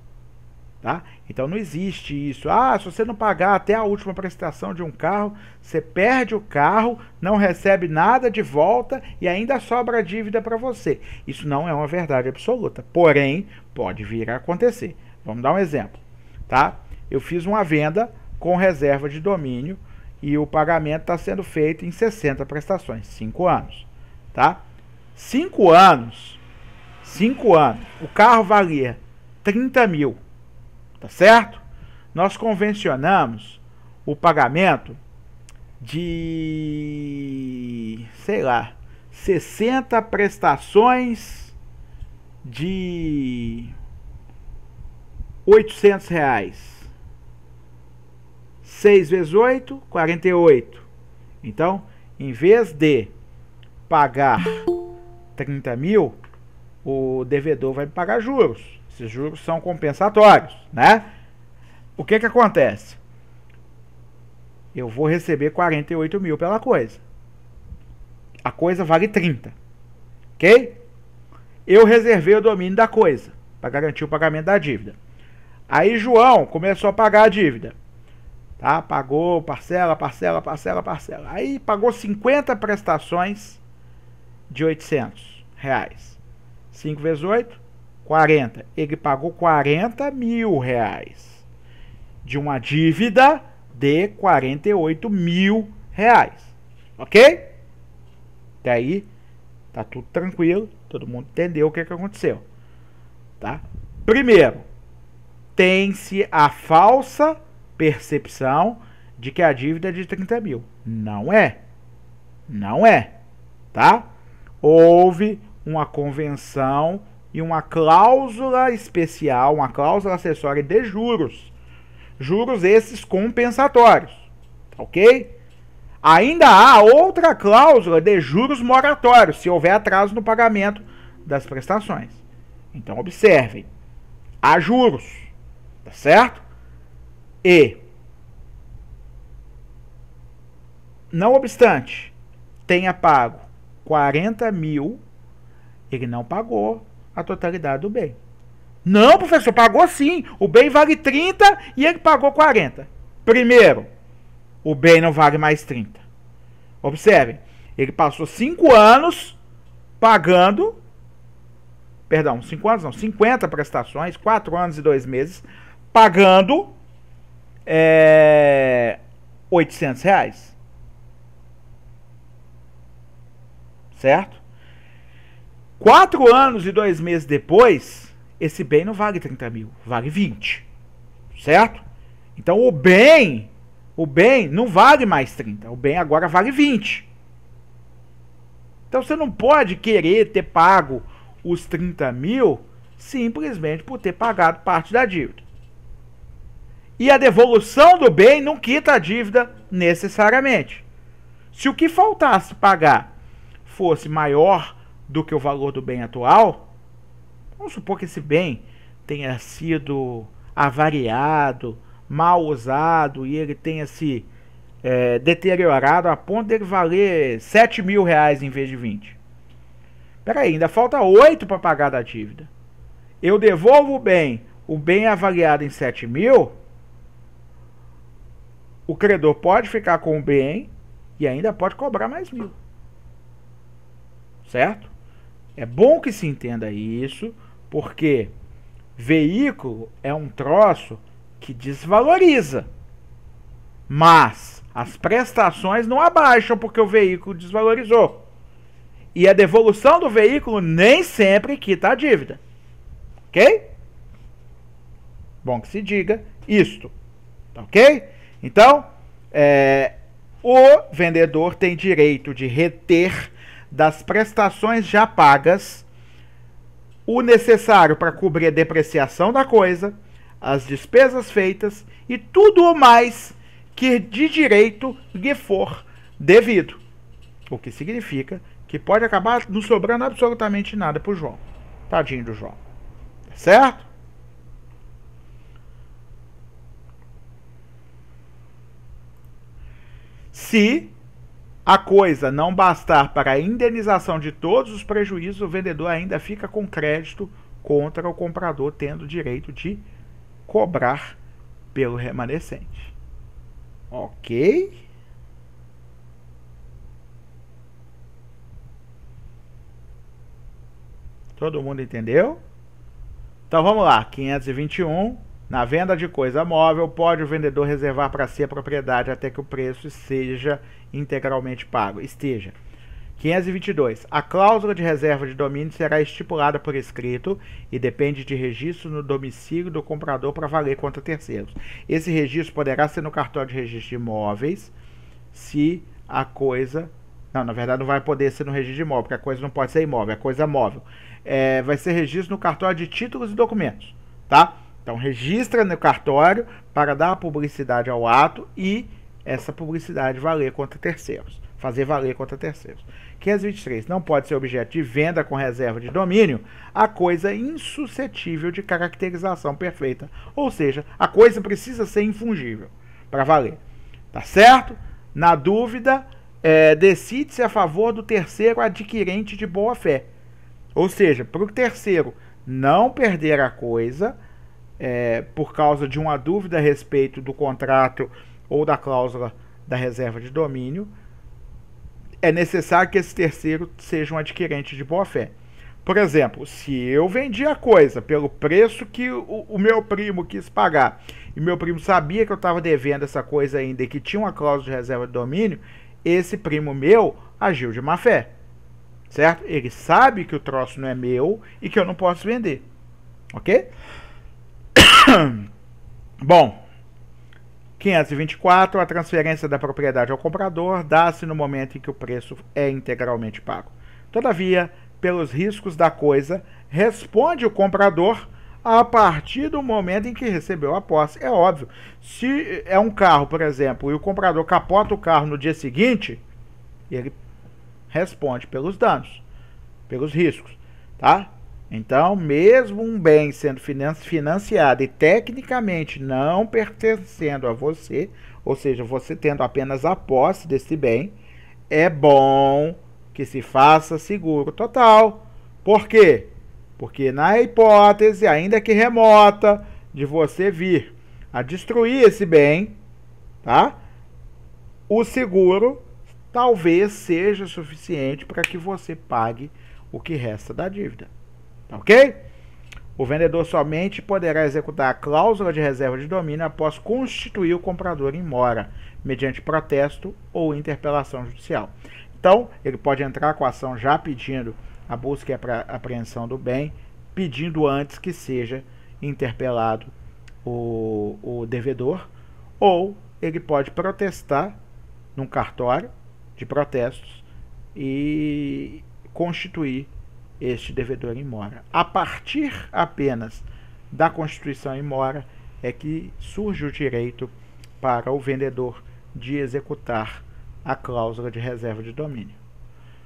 tá? Então não existe isso. Se você não pagar até a última prestação de um carro, você perde o carro, não recebe nada de volta e ainda sobra dívida para você. Isso não é uma verdade absoluta, porém pode vir a acontecer. Vamos dar um exemplo, tá? Eu fiz uma venda com reserva de domínio e o pagamento está sendo feito em 60 prestações, 5 anos, tá? 5 anos 5 anos, o carro valia 30 mil, tá certo? Nós convencionamos o pagamento de, sei lá, 60 prestações de R$ 800. 6 vezes 8, 48. Então, em vez de pagar 30 mil, o devedor vai pagar juros. Esses juros são compensatórios, né? O que que acontece? Eu vou receber 48 mil pela coisa. A coisa vale 30. Ok? Eu reservei o domínio da coisa para garantir o pagamento da dívida. Aí João começou a pagar a dívida. Tá? Pagou parcela. Aí pagou 50 prestações de R$ 800. 5 vezes 8, 40. Ele pagou 40 mil reais de uma dívida de 48 mil reais. Ok? Até aí tá tudo tranquilo. Todo mundo entendeu o que aconteceu. Tá? Primeiro, tem-se a falsa percepção de que a dívida é de 30 mil. Não é. Não é. Tá? Houve uma convenção e uma cláusula especial, uma cláusula acessória de juros. Juros esses compensatórios. Ok? Ainda há outra cláusula de juros moratórios, se houver atraso no pagamento das prestações. Então, observem. Há juros. Tá certo? E, não obstante, tenha pago 40 mil, ele não pagou a totalidade do bem. Não, professor, pagou sim. O bem vale 30 e ele pagou 40. Primeiro, o bem não vale mais 30. Observem, ele passou 5 anos pagando, perdão, 5 anos não, 50 prestações, 4 anos e 2 meses, pagando R$ 800. Certo? 4 anos e 2 meses depois, esse bem não vale 30 mil, vale 20. Certo? Então o bem não vale mais 30, o bem agora vale 20. Então você não pode querer ter pago os 30 mil simplesmente por ter pagado parte da dívida. E a devolução do bem não quita a dívida necessariamente. Se o que faltasse pagar fosse maior do que o valor do bem atual, vamos supor que esse bem tenha sido avariado, mal usado e ele tenha se deteriorado a ponto de ele valer 7 mil reais em vez de 20. Peraí, ainda falta 8 para pagar da dívida. Eu devolvo o bem é avaliado em 7 mil, o credor pode ficar com o bem e ainda pode cobrar mais 1.000. Certo? É bom que se entenda isso, porque veículo é um troço que desvaloriza. Mas as prestações não abaixam porque o veículo desvalorizou. E a devolução do veículo nem sempre quita a dívida. Ok? Bom que se diga isto. Ok? Então, o vendedor tem direito de reter das prestações já pagas o necessário para cobrir a depreciação da coisa, as despesas feitas e tudo o mais que de direito lhe for devido. O que significa que pode acabar não sobrando absolutamente nada para o João. Tadinho do João. Certo? Se a coisa não bastar para a indenização de todos os prejuízos, o vendedor ainda fica com crédito contra o comprador, tendo direito de cobrar pelo remanescente. Ok? Todo mundo entendeu? Então vamos lá, 521. Na venda de coisa móvel, pode o vendedor reservar para si a propriedade até que o preço seja integralmente pago. 522. A cláusula de reserva de domínio será estipulada por escrito e depende de registro no domicílio do comprador para valer contra terceiros. Esse registro poderá ser no cartório de registro de imóveis, se a coisa... Não, na verdade não vai poder ser no registro de imóvel, porque a coisa não pode ser imóvel, é coisa móvel. Vai ser registro no cartório de títulos e documentos, tá? Então registra no cartório para dar publicidade ao ato e essa publicidade valer contra terceiros. Fazer valer contra terceiros. 523. Não pode ser objeto de venda com reserva de domínio a coisa insuscetível de caracterização perfeita. Ou seja, a coisa precisa ser infungível para valer. Tá certo? Na dúvida, decide-se a favor do terceiro adquirente de boa fé. Ou seja, para o terceiro não perder a coisa por causa de uma dúvida a respeito do contrato ou da cláusula da reserva de domínio, é necessário que esse terceiro seja um adquirente de boa fé. Por exemplo, se eu vendi a coisa pelo preço que o meu primo quis pagar, e meu primo sabia que eu estava devendo essa coisa ainda e que tinha uma cláusula de reserva de domínio, esse primo meu agiu de má fé, certo? Ele sabe que o troço não é meu e que eu não posso vender, ok? Bom, 524, a transferência da propriedade ao comprador dá-se no momento em que o preço é integralmente pago. Todavia, pelos riscos da coisa, responde o comprador a partir do momento em que recebeu a posse. É óbvio, se é um carro, por exemplo, e o comprador capota o carro no dia seguinte, ele responde pelos danos, pelos riscos, tá? Então, mesmo um bem sendo financiado e tecnicamente não pertencendo a você, ou seja, você tendo apenas a posse desse bem, é bom que se faça seguro total. Por quê? Porque na hipótese, ainda que remota, de você vir a destruir esse bem, tá? O seguro talvez seja suficiente para que você pague o que resta da dívida. Ok? O vendedor somente poderá executar a cláusula de reserva de domínio após constituir o comprador em mora, mediante protesto ou interpelação judicial. Então, ele pode entrar com a ação já pedindo a busca e a apreensão do bem, pedindo antes que seja interpelado o devedor, ou ele pode protestar num cartório de protestos e constituir este devedor em mora. A partir apenas da constituição em mora é que surge o direito para o vendedor de executar a cláusula de reserva de domínio.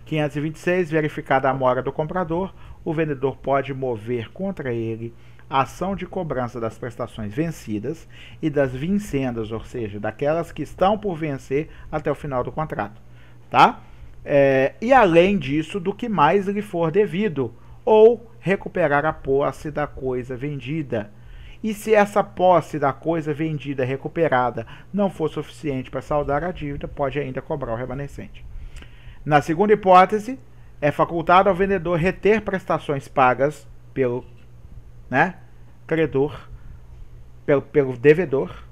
526. Verificada a mora do comprador, o vendedor pode mover contra ele a ação de cobrança das prestações vencidas e das vincendas, ou seja, daquelas que estão por vencer até o final do contrato, tá? E além disso, do que mais lhe for devido, ou recuperar a posse da coisa vendida. E se essa posse da coisa vendida recuperada não for suficiente para saldar a dívida, pode ainda cobrar o remanescente. Na segunda hipótese, é facultado ao vendedor reter prestações pagas pelo credor, pelo devedor.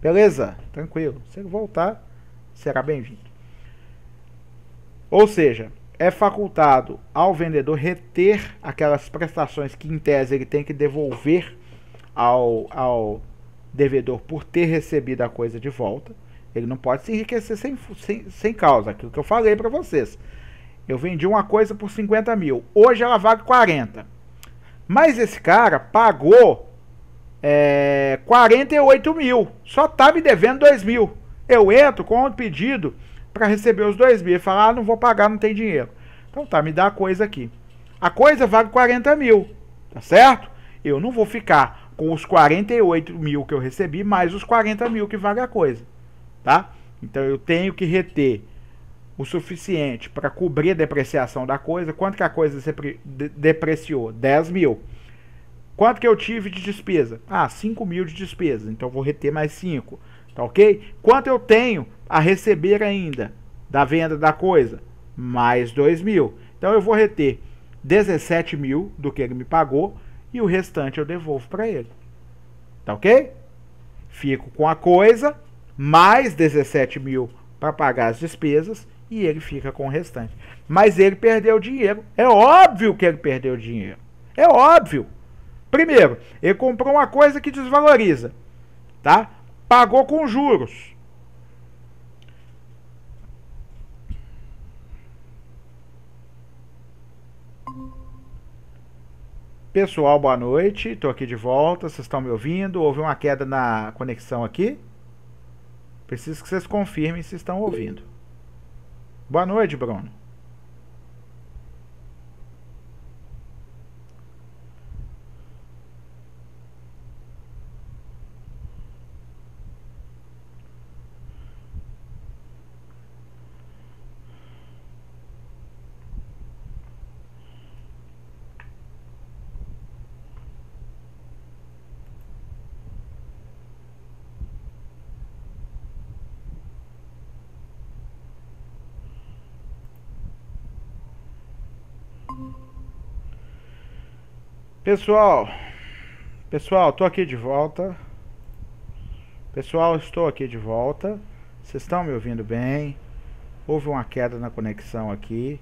Beleza? Tranquilo. Se ele voltar, será bem-vindo. Ou seja, é facultado ao vendedor reter aquelas prestações que, em tese, ele tem que devolver ao devedor por ter recebido a coisa de volta. Ele não pode se enriquecer sem causa. Aquilo que eu falei para vocês. Eu vendi uma coisa por 50 mil. Hoje ela vale 40. Mas esse cara pagou 48 mil. Só está me devendo 2 mil. Eu entro com um pedido para receber os 2 mil. Ele fala, não vou pagar, não tem dinheiro. Então tá, me dá a coisa aqui. A coisa vale 40 mil, tá certo? Eu não vou ficar com os 48 mil que eu recebi, mais os 40 mil que vale a coisa, tá? Então eu tenho que reter o suficiente para cobrir a depreciação da coisa. Quanto que a coisa depreciou? 10 mil. Quanto que eu tive de despesa? 5 mil de despesa, então eu vou reter mais 5. Tá ok? Quanto eu tenho a receber ainda da venda da coisa? Mais 2 mil. Então eu vou reter 17 mil do que ele me pagou e o restante eu devolvo para ele. Tá ok? Fico com a coisa, mais 17 mil para pagar as despesas e ele fica com o restante. Mas ele perdeu dinheiro. É óbvio que ele perdeu dinheiro. É óbvio. Primeiro, ele comprou uma coisa que desvaloriza, tá? Pagou com juros. Pessoal, boa noite. Estou aqui de volta. Vocês estão me ouvindo? Houve uma queda na conexão aqui. Preciso que vocês confirmem se estão ouvindo. Boa noite, Bruno. Pessoal, estou aqui de volta. Pessoal, estou aqui de volta. Vocês estão me ouvindo bem? Houve uma queda na conexão aqui.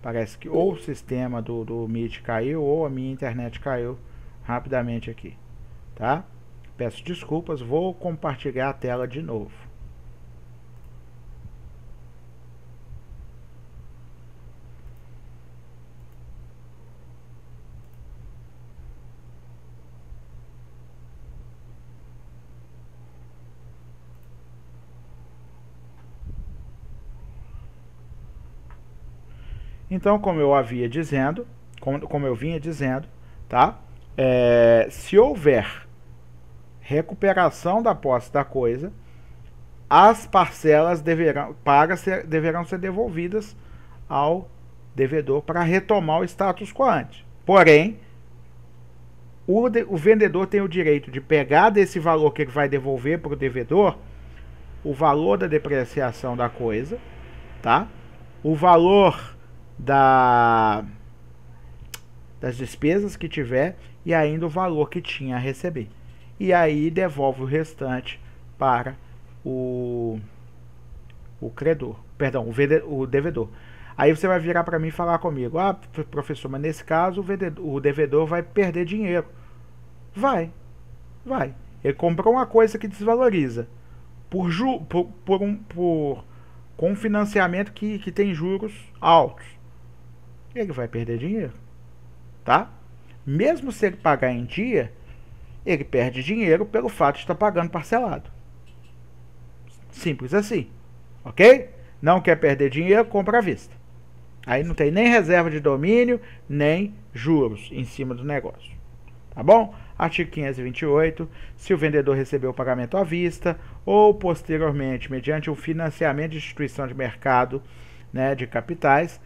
Parece que ou o sistema do Meet caiu ou a minha internet caiu rapidamente aqui, tá? Peço desculpas, vou compartilhar a tela de novo. Então, como eu vinha dizendo, tá? Se houver recuperação da posse da coisa, as parcelas deverão ser devolvidas ao devedor para retomar o status quo ante. Porém, o vendedor tem o direito de pegar desse valor que ele vai devolver para o devedor o valor da depreciação da coisa, tá? O valor das despesas que tiver e ainda o valor que tinha a receber. E aí devolve o restante para o credor, perdão, o devedor. Aí você vai virar para mim e falar comigo: ah, professor, mas nesse caso o devedor vai perder dinheiro. Vai. Ele comprou uma coisa que desvaloriza com um financiamento que tem juros altos. Ele vai perder dinheiro, tá? Mesmo se ele pagar em dia, ele perde dinheiro pelo fato de estar pagando parcelado. Simples assim, ok? Não quer perder dinheiro, compra à vista. Aí não tem nem reserva de domínio, nem juros em cima do negócio, tá bom? Artigo 528, se o vendedor recebeu o pagamento à vista ou posteriormente, mediante um financiamento de instituição de mercado, né, de capitais,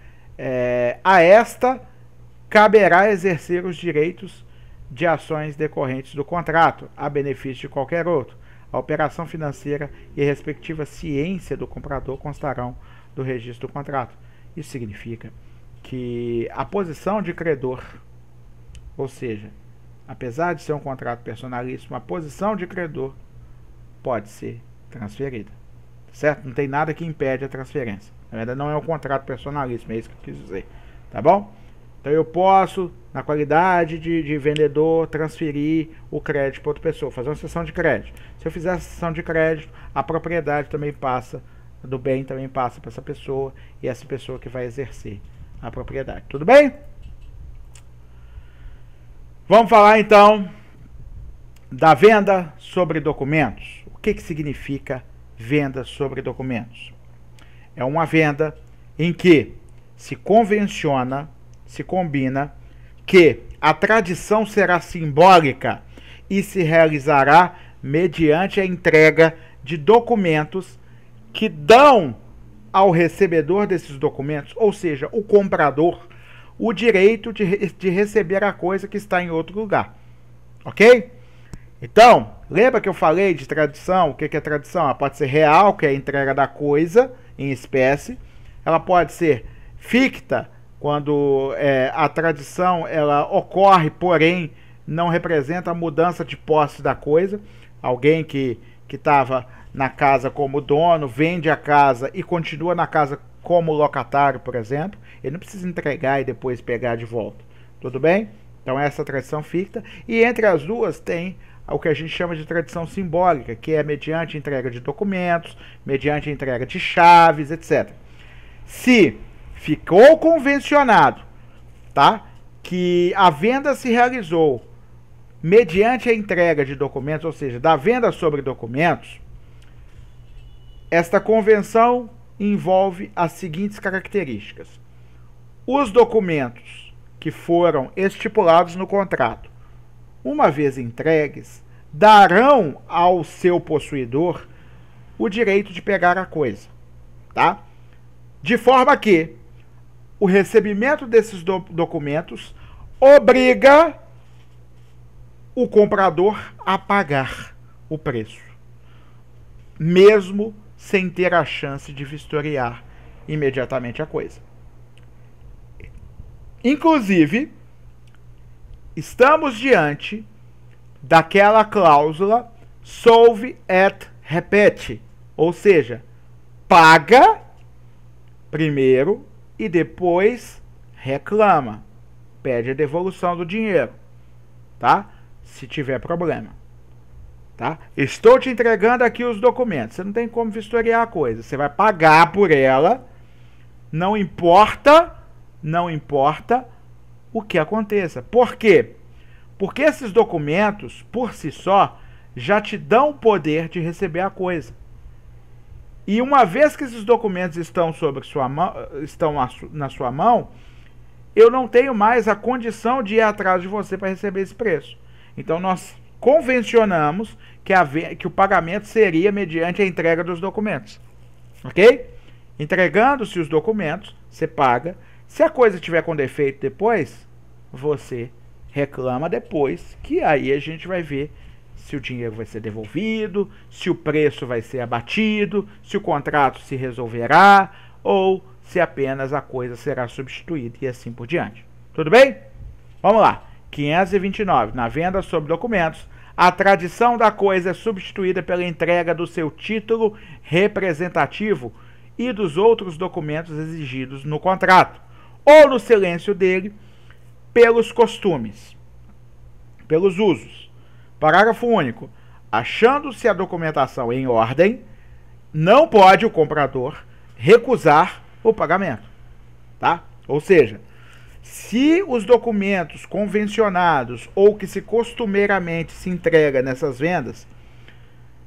a esta caberá exercer os direitos de ações decorrentes do contrato, a benefício de qualquer outro. A operação financeira e a respectiva ciência do comprador constarão do registro do contrato. Isso significa que a posição de credor, ou seja, apesar de ser um contrato personalíssimo, a posição de credor pode ser transferida, certo? Não tem nada que impede a transferência. Na verdade, não é um contrato personalíssimo, é isso que eu quis dizer, tá bom? Então eu posso, na qualidade de vendedor, transferir o crédito para outra pessoa, fazer uma cessão de crédito. Se eu fizer a cessão de crédito, a propriedade também passa, do bem também passa para essa pessoa, e essa pessoa que vai exercer a propriedade. Tudo bem? Vamos falar então da venda sobre documentos. O que significa venda sobre documentos? É uma venda em que se convenciona, se combina que a tradição será simbólica e se realizará mediante a entrega de documentos que dão ao recebedor desses documentos, ou seja, o comprador, o direito de receber a coisa que está em outro lugar. Ok? Então, lembra que eu falei de tradição? O que é tradição? Ela pode ser real, que é a entrega da coisa em espécie. Ela pode ser ficta, quando a tradição ela ocorre, porém não representa a mudança de posse da coisa. Alguém que estava na casa como dono, vende a casa e continua na casa como locatário, por exemplo, ele não precisa entregar e depois pegar de volta. Tudo bem? Então essa tradição ficta. E entre as duas tem o que a gente chama de tradição simbólica, que é mediante entrega de documentos, mediante entrega de chaves, etc. Se ficou convencionado, tá, que a venda se realizou mediante a entrega de documentos, ou seja, da venda sobre documentos, esta convenção envolve as seguintes características. Os documentos que foram estipulados no contrato, uma vez entregues, darão ao seu possuidor o direito de pegar a coisa, tá? De forma que o recebimento desses documentos obriga o comprador a pagar o preço, mesmo sem ter a chance de vistoriar imediatamente a coisa. Inclusive, estamos diante daquela cláusula solve et repete, ou seja, paga primeiro e depois reclama, pede a devolução do dinheiro, tá? Se tiver problema, tá? Estou te entregando aqui os documentos, você não tem como vistoriar a coisa, você vai pagar por ela, não importa o que aconteça. Por quê? Porque esses documentos, por si só, já te dão o poder de receber a coisa. E uma vez que esses documentos estão sobre sua mão, na sua mão, eu não tenho mais a condição de ir atrás de você para receber esse preço. Então nós convencionamos que o pagamento seria mediante a entrega dos documentos. Ok? Entregando-se os documentos, você paga. Se a coisa tiver com defeito depois, você reclama depois, que aí a gente vai ver se o dinheiro vai ser devolvido, se o preço vai ser abatido, se o contrato se resolverá ou se apenas a coisa será substituída e assim por diante. Tudo bem? Vamos lá. 529. Na venda sobre documentos, a tradição da coisa é substituída pela entrega do seu título representativo e dos outros documentos exigidos no contrato, ou no silêncio dele, pelos costumes, pelos usos. Parágrafo único. Achando-se a documentação em ordem, não pode o comprador recusar o pagamento, tá? Ou seja, se os documentos convencionados ou que se costumeiramente se entrega nessas vendas,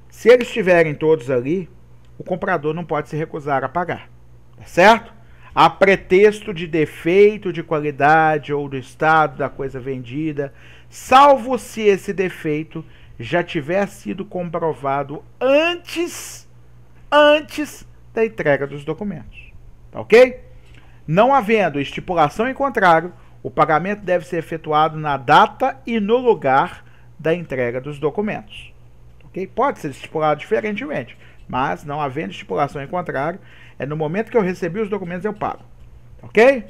se eles estiverem todos ali, o comprador não pode se recusar a pagar, tá certo? A pretexto de defeito de qualidade ou do estado da coisa vendida, salvo se esse defeito já tiver sido comprovado antes da entrega dos documentos. Tá ok? Não havendo estipulação em contrário, o pagamento deve ser efetuado na data e no lugar da entrega dos documentos. Ok? Pode ser estipulado diferentemente, mas não havendo estipulação em contrário, é no momento que eu recebi os documentos eu pago. Ok?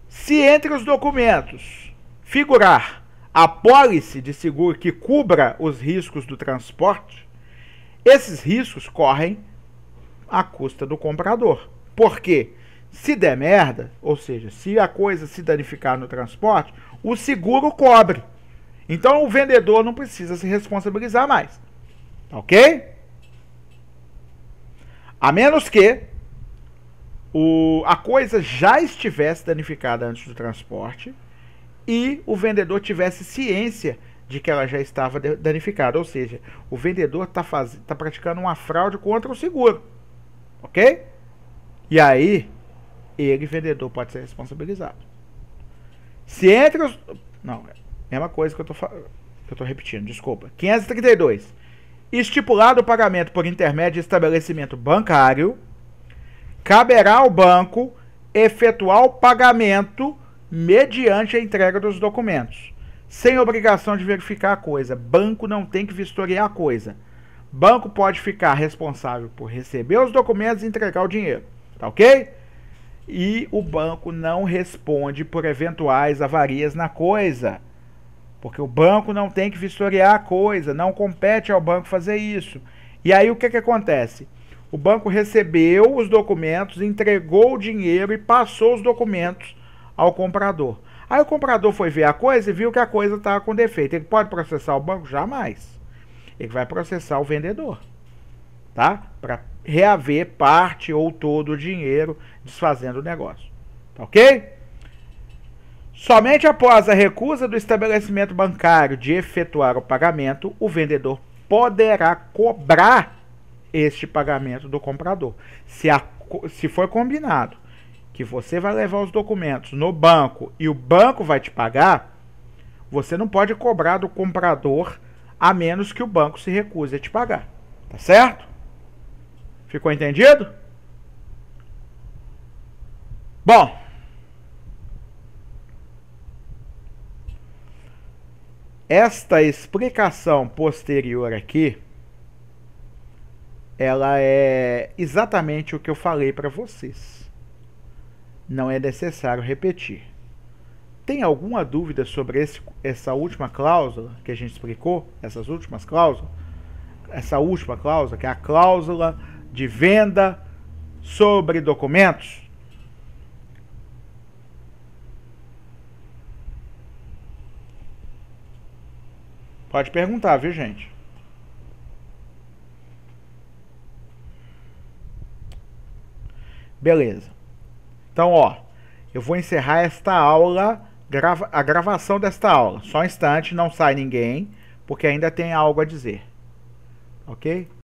Se entre os documentos figurar a pólice de seguro que cubra os riscos do transporte, esses riscos correm à custa do comprador. Por quê? Se der merda, ou seja, se a coisa se danificar no transporte, o seguro cobre. Então o vendedor não precisa se responsabilizar mais. Ok? A menos que a coisa já estivesse danificada antes do transporte e o vendedor tivesse ciência de que ela já estava danificada. Ou seja, o vendedor está praticando uma fraude contra o seguro. Ok? E aí, ele, vendedor, pode ser responsabilizado. Se entre os... Não, é a mesma coisa que eu estou repetindo, desculpa. 532. Estipulado o pagamento por intermédio de estabelecimento bancário, caberá ao banco efetuar o pagamento mediante a entrega dos documentos, sem obrigação de verificar a coisa. Banco não tem que vistoriar a coisa. Banco pode ficar responsável por receber os documentos e entregar o dinheiro. Tá ok? E o banco não responde por eventuais avarias na coisa. Porque o banco não tem que vistoriar a coisa, não compete ao banco fazer isso. E aí o que acontece? O banco recebeu os documentos, entregou o dinheiro e passou os documentos ao comprador. Aí o comprador foi ver a coisa e viu que a coisa estava com defeito. Ele pode processar o banco? Jamais. Ele vai processar o vendedor, tá? Para reaver parte ou todo o dinheiro, desfazendo o negócio. Tá ok? Somente após a recusa do estabelecimento bancário de efetuar o pagamento, o vendedor poderá cobrar este pagamento do comprador. Se for combinado que você vai levar os documentos no banco e o banco vai te pagar, você não pode cobrar do comprador a menos que o banco se recuse a te pagar. Tá certo? Ficou entendido? Bom, esta explicação posterior aqui, ela é exatamente o que eu falei para vocês. Não é necessário repetir. Tem alguma dúvida sobre essa última cláusula que a gente explicou? Essas últimas cláusulas? Essa última cláusula, que é a cláusula de venda sobre documentos? Pode perguntar, viu, gente? Beleza. Então, ó, eu vou encerrar esta aula, a gravação desta aula. Só um instante, não sai ninguém, porque ainda tem algo a dizer. Ok?